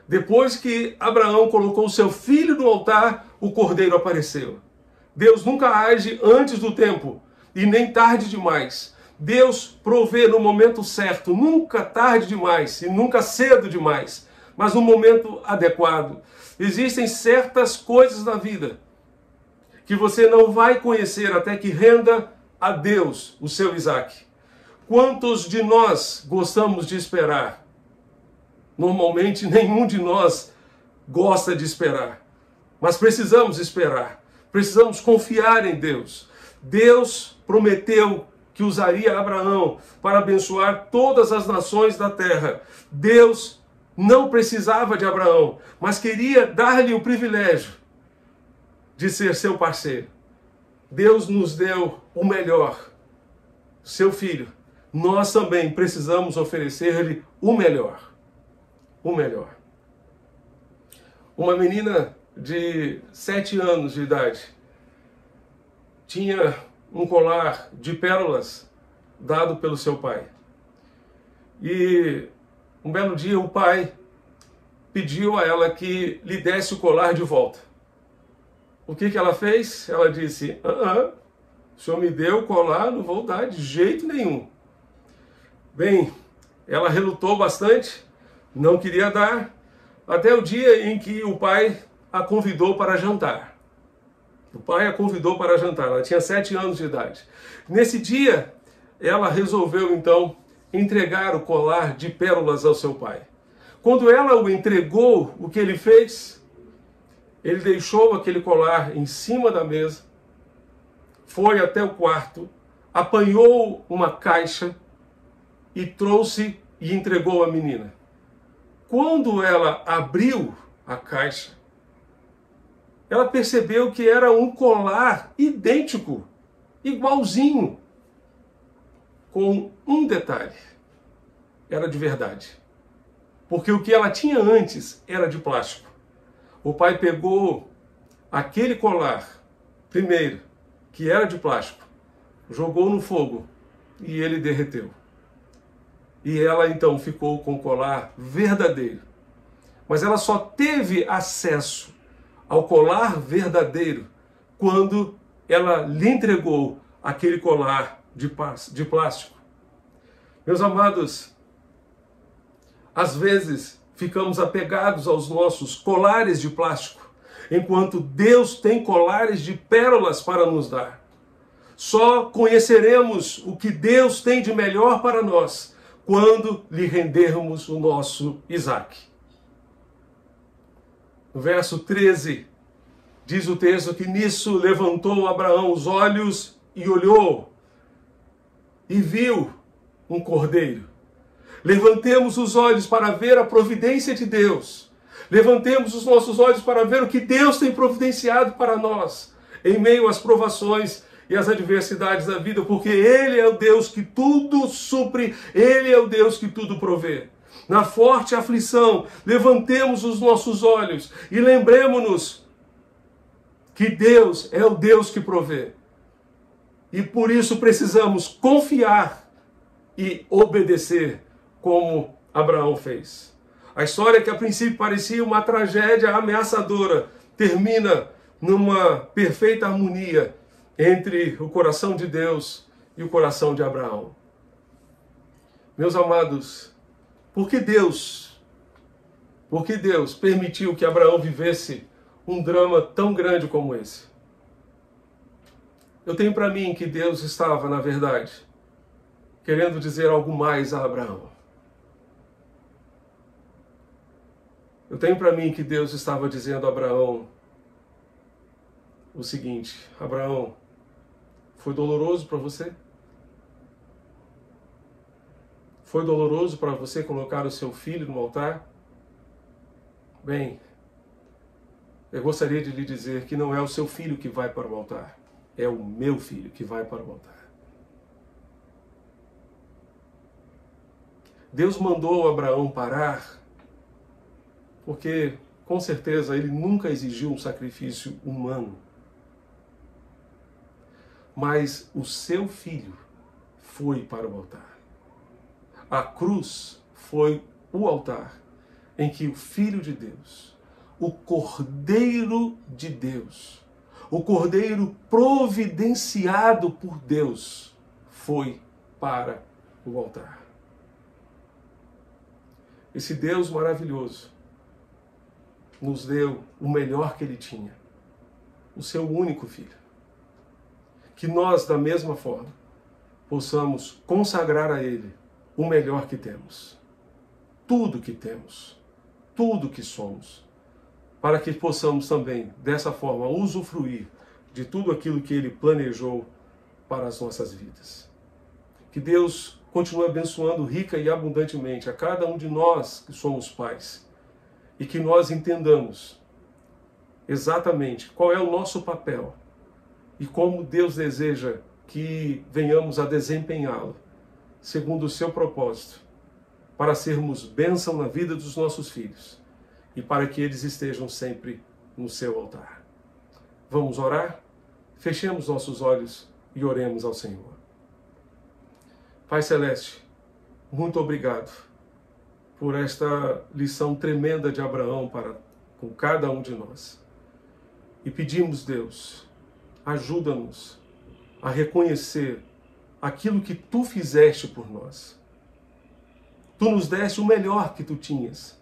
Depois que Abraão colocou o seu filho no altar, o cordeiro apareceu. Deus nunca age antes do tempo e nem tarde demais. Deus provê no momento certo, nunca tarde demais e nunca cedo demais, mas no momento adequado. Existem certas coisas na vida que você não vai conhecer até que renda a Deus o seu Isaac. Quantos de nós gostamos de esperar? Normalmente nenhum de nós gosta de esperar, mas precisamos esperar. Precisamos confiar em Deus. Deus prometeu que usaria Abraão para abençoar todas as nações da terra. Deus não precisava de Abraão, mas queria dar-lhe o privilégio de ser seu parceiro. Deus nos deu o melhor, seu filho. Nós também precisamos oferecer-lhe o melhor. O melhor. Uma menina de 7 anos de idade tinha um colar de pérolas dado pelo seu pai. E um belo dia o pai pediu a ela que lhe desse o colar de volta. O que ela fez? Ela disse: o senhor me deu o colar, não vou dar de jeito nenhum. Bem, ela relutou bastante, não queria dar, até o dia em que o pai a convidou para jantar. O pai a convidou para jantar, ela tinha 7 anos de idade. Nesse dia, ela resolveu então entregar o colar de pérolas ao seu pai. Quando ela o entregou, o que ele fez? Ele deixou aquele colar em cima da mesa, foi até o quarto, apanhou uma caixa e trouxe e entregou a menina. Quando ela abriu a caixa, ela percebeu que era um colar idêntico, igualzinho, com um detalhe: era de verdade. Porque o que ela tinha antes era de plástico. O pai pegou aquele colar, primeiro, que era de plástico, jogou no fogo e ele derreteu. E ela então ficou com o colar verdadeiro. Mas ela só teve acesso ao colar verdadeiro quando ela lhe entregou aquele colar de plástico. Meus amados, às vezes ficamos apegados aos nossos colares de plástico, enquanto Deus tem colares de pérolas para nos dar. Só conheceremos o que Deus tem de melhor para nós quando lhe rendermos o nosso Isaac. No verso 13, diz o texto que nisso levantou Abraão os olhos e olhou e viu um cordeiro. Levantemos os olhos para ver a providência de Deus. Levantemos os nossos olhos para ver o que Deus tem providenciado para nós em meio às provações e às adversidades da vida, porque Ele é o Deus que tudo supre, Ele é o Deus que tudo provê. Na forte aflição, levantemos os nossos olhos e lembremos-nos que Deus é o Deus que provê. E por isso precisamos confiar e obedecer como Abraão fez. A história que a princípio parecia uma tragédia ameaçadora termina numa perfeita harmonia entre o coração de Deus e o coração de Abraão. Meus amados, por que Deus permitiu que Abraão vivesse um drama tão grande como esse? Eu tenho para mim que Deus estava, na verdade, querendo dizer algo mais a Abraão. Eu tenho para mim que Deus estava dizendo a Abraão o seguinte: Abraão, foi doloroso para você? Foi doloroso para você colocar o seu filho no altar? Bem, eu gostaria de lhe dizer que não é o seu filho que vai para o altar, é o meu filho que vai para o altar. Deus mandou Abraão parar porque, com certeza, ele nunca exigiu um sacrifício humano. Mas o seu filho foi para o altar. A cruz foi o altar em que o Filho de Deus, o Cordeiro de Deus, o Cordeiro providenciado por Deus, foi para o altar. Esse Deus maravilhoso nos deu o melhor que Ele tinha, o seu único Filho. Que nós, da mesma forma, possamos consagrar a Ele o melhor que temos, tudo que temos, tudo que somos, para que possamos também, dessa forma, usufruir de tudo aquilo que Ele planejou para as nossas vidas. Que Deus continue abençoando rica e abundantemente a cada um de nós que somos pais, e que nós entendamos exatamente qual é o nosso papel e como Deus deseja que venhamos a desempenhá-lo, segundo o seu propósito, para sermos bênção na vida dos nossos filhos e para que eles estejam sempre no seu altar. Vamos orar? Fechemos nossos olhos e oremos ao Senhor. Pai Celeste, muito obrigado por esta lição tremenda de Abraão com cada um de nós. E pedimos, Deus, ajuda-nos a reconhecer aquilo que Tu fizeste por nós. Tu nos deste o melhor que Tu tinhas.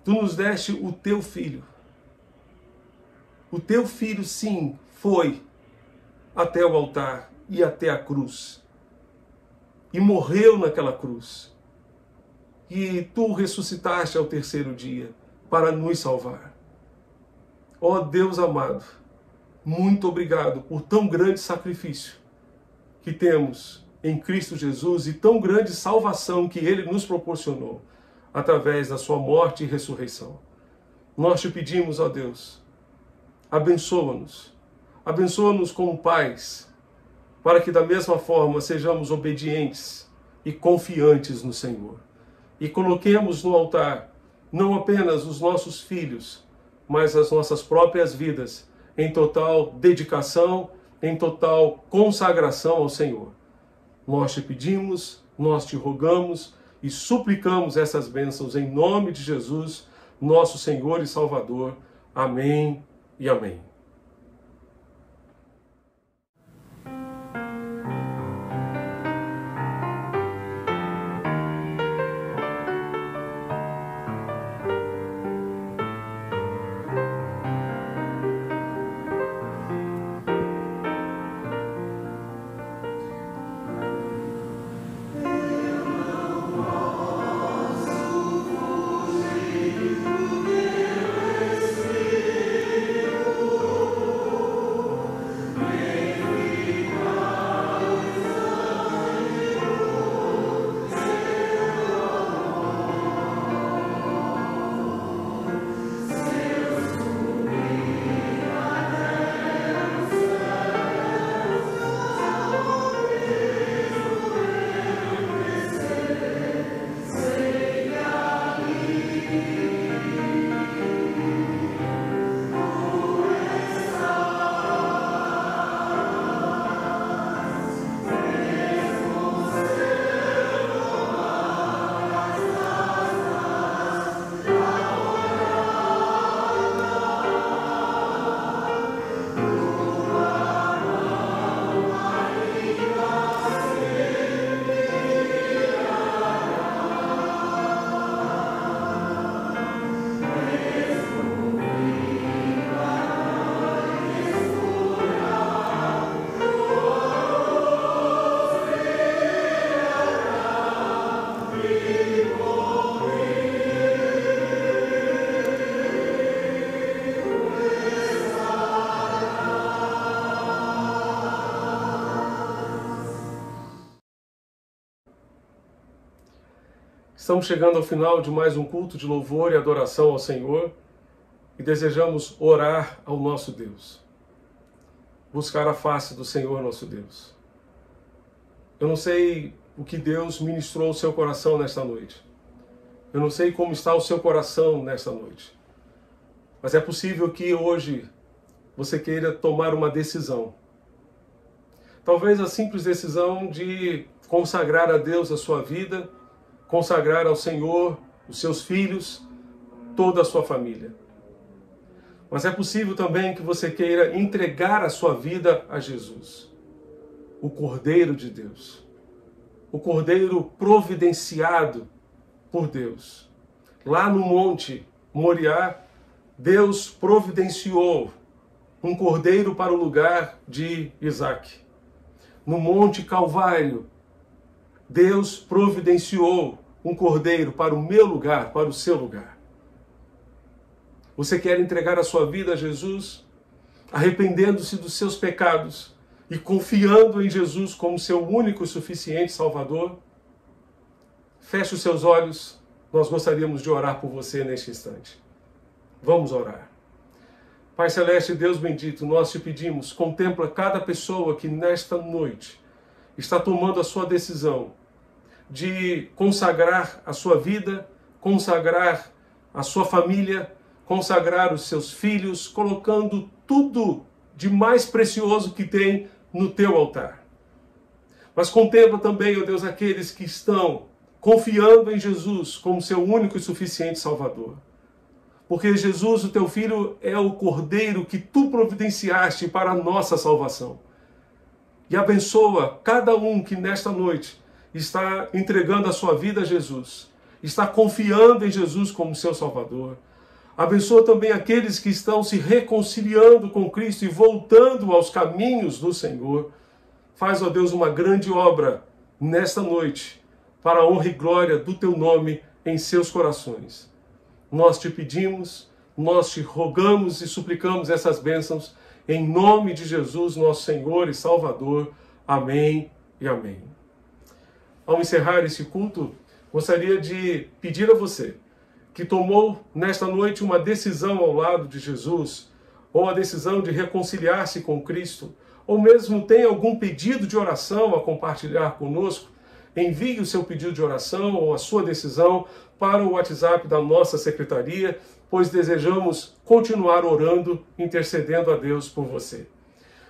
Tu nos deste o Teu Filho. O Teu Filho, sim, foi até o altar e até a cruz. E morreu naquela cruz. E Tu ressuscitaste ao terceiro dia para nos salvar. Ó Deus amado, muito obrigado por tão grande sacrifício que temos em Cristo Jesus e tão grande salvação que Ele nos proporcionou através da sua morte e ressurreição. Nós te pedimos, ó Deus, abençoa-nos como pais, para que da mesma forma sejamos obedientes e confiantes no Senhor. E coloquemos no altar não apenas os nossos filhos, mas as nossas próprias vidas em total dedicação, em total consagração ao Senhor. Nós te pedimos, nós te rogamos e suplicamos essas bênçãos em nome de Jesus, nosso Senhor e Salvador. Amém e amém. Estamos chegando ao final de mais um culto de louvor e adoração ao Senhor e desejamos orar ao nosso Deus. Buscar a face do Senhor nosso Deus. Eu não sei o que Deus ministrou ao seu coração nesta noite. Eu não sei como está o seu coração nesta noite. Mas é possível que hoje você queira tomar uma decisão. Talvez a simples decisão de consagrar a Deus a sua vida, consagrar ao Senhor os seus filhos, toda a sua família. Mas é possível também que você queira entregar a sua vida a Jesus, o Cordeiro de Deus, o Cordeiro providenciado por Deus. Lá no Monte Moriá, Deus providenciou um cordeiro para o lugar de Isaque. No Monte Calvário, Deus providenciou um cordeiro para o meu lugar, para o seu lugar. Você quer entregar a sua vida a Jesus, arrependendo-se dos seus pecados e confiando em Jesus como seu único e suficiente Salvador? Feche os seus olhos, nós gostaríamos de orar por você neste instante. Vamos orar. Pai Celeste, Deus bendito, nós te pedimos, contempla cada pessoa que nesta noite está tomando a sua decisão de consagrar a sua vida, consagrar a sua família, consagrar os seus filhos, colocando tudo de mais precioso que tem no teu altar. Mas contempla também, ó Deus, aqueles que estão confiando em Jesus como seu único e suficiente Salvador. Porque Jesus, o teu Filho, é o Cordeiro que tu providenciaste para a nossa salvação. E abençoa cada um que nesta noite está entregando a sua vida a Jesus, está confiando em Jesus como seu Salvador. Abençoa também aqueles que estão se reconciliando com Cristo e voltando aos caminhos do Senhor. Faz, ó Deus, uma grande obra nesta noite, para a honra e glória do teu nome em seus corações. Nós te pedimos, nós te rogamos e suplicamos essas bênçãos, em nome de Jesus, nosso Senhor e Salvador. Amém e amém. ao encerrar esse culto, gostaria de pedir a você que tomou nesta noite uma decisão ao lado de Jesus, ou a decisão de reconciliar-se com Cristo, ou mesmo tem algum pedido de oração a compartilhar conosco, envie o seu pedido de oração ou a sua decisão para o WhatsApp da nossa secretaria, pois desejamos continuar orando, intercedendo a Deus por você.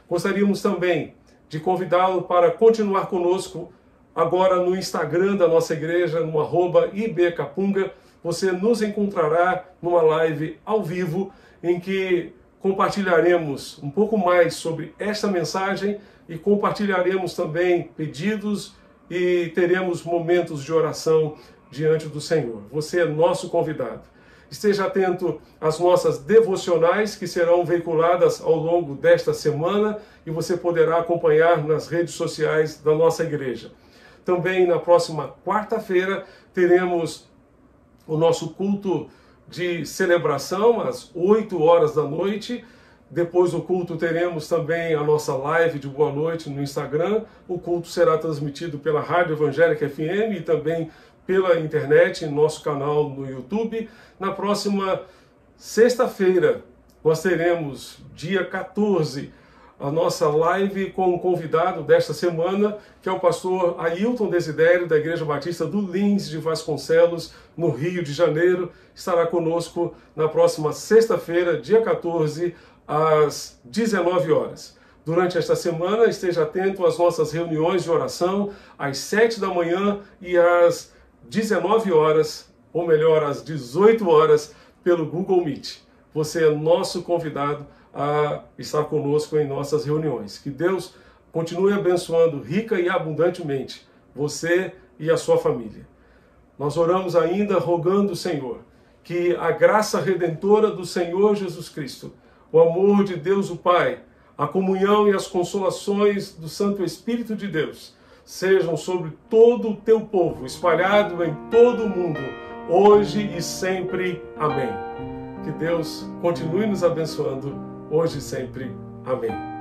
Gostaríamos também de convidá-lo para continuar conosco agora no Instagram da nossa igreja, no @ibcapunga. Você nos encontrará numa live ao vivo em que compartilharemos um pouco mais sobre esta mensagem e compartilharemos também pedidos e teremos momentos de oração diante do Senhor. Você é nosso convidado. Esteja atento às nossas devocionais que serão veiculadas ao longo desta semana e você poderá acompanhar nas redes sociais da nossa igreja. Também na próxima quarta-feira teremos o nosso culto de celebração às 8 horas da noite. Depois do culto teremos também a nossa live de boa noite no Instagram. O culto será transmitido pela Rádio Evangélica FM e também pela internet, em nosso canal no YouTube. Na próxima sexta-feira, nós teremos, dia 14, a nossa live com o convidado desta semana, que é o pastor Ailton Desidério, da Igreja Batista do Lins de Vasconcelos, no Rio de Janeiro. Estará conosco na próxima sexta-feira, dia 14, às 19 horas. Durante esta semana, esteja atento às nossas reuniões de oração, às 7 da manhã e às 19 horas, ou melhor, às 18 horas, pelo Google Meet. Você é nosso convidado a estar conosco em nossas reuniões. Que Deus continue abençoando rica e abundantemente você e a sua família. Nós oramos ainda rogando, Senhor, que a graça redentora do Senhor Jesus Cristo, o amor de Deus o Pai, a comunhão e as consolações do Santo Espírito de Deus sejam sobre todo o teu povo, espalhado em todo o mundo, hoje e sempre. Amém. Que Deus continue nos abençoando, hoje e sempre. Amém.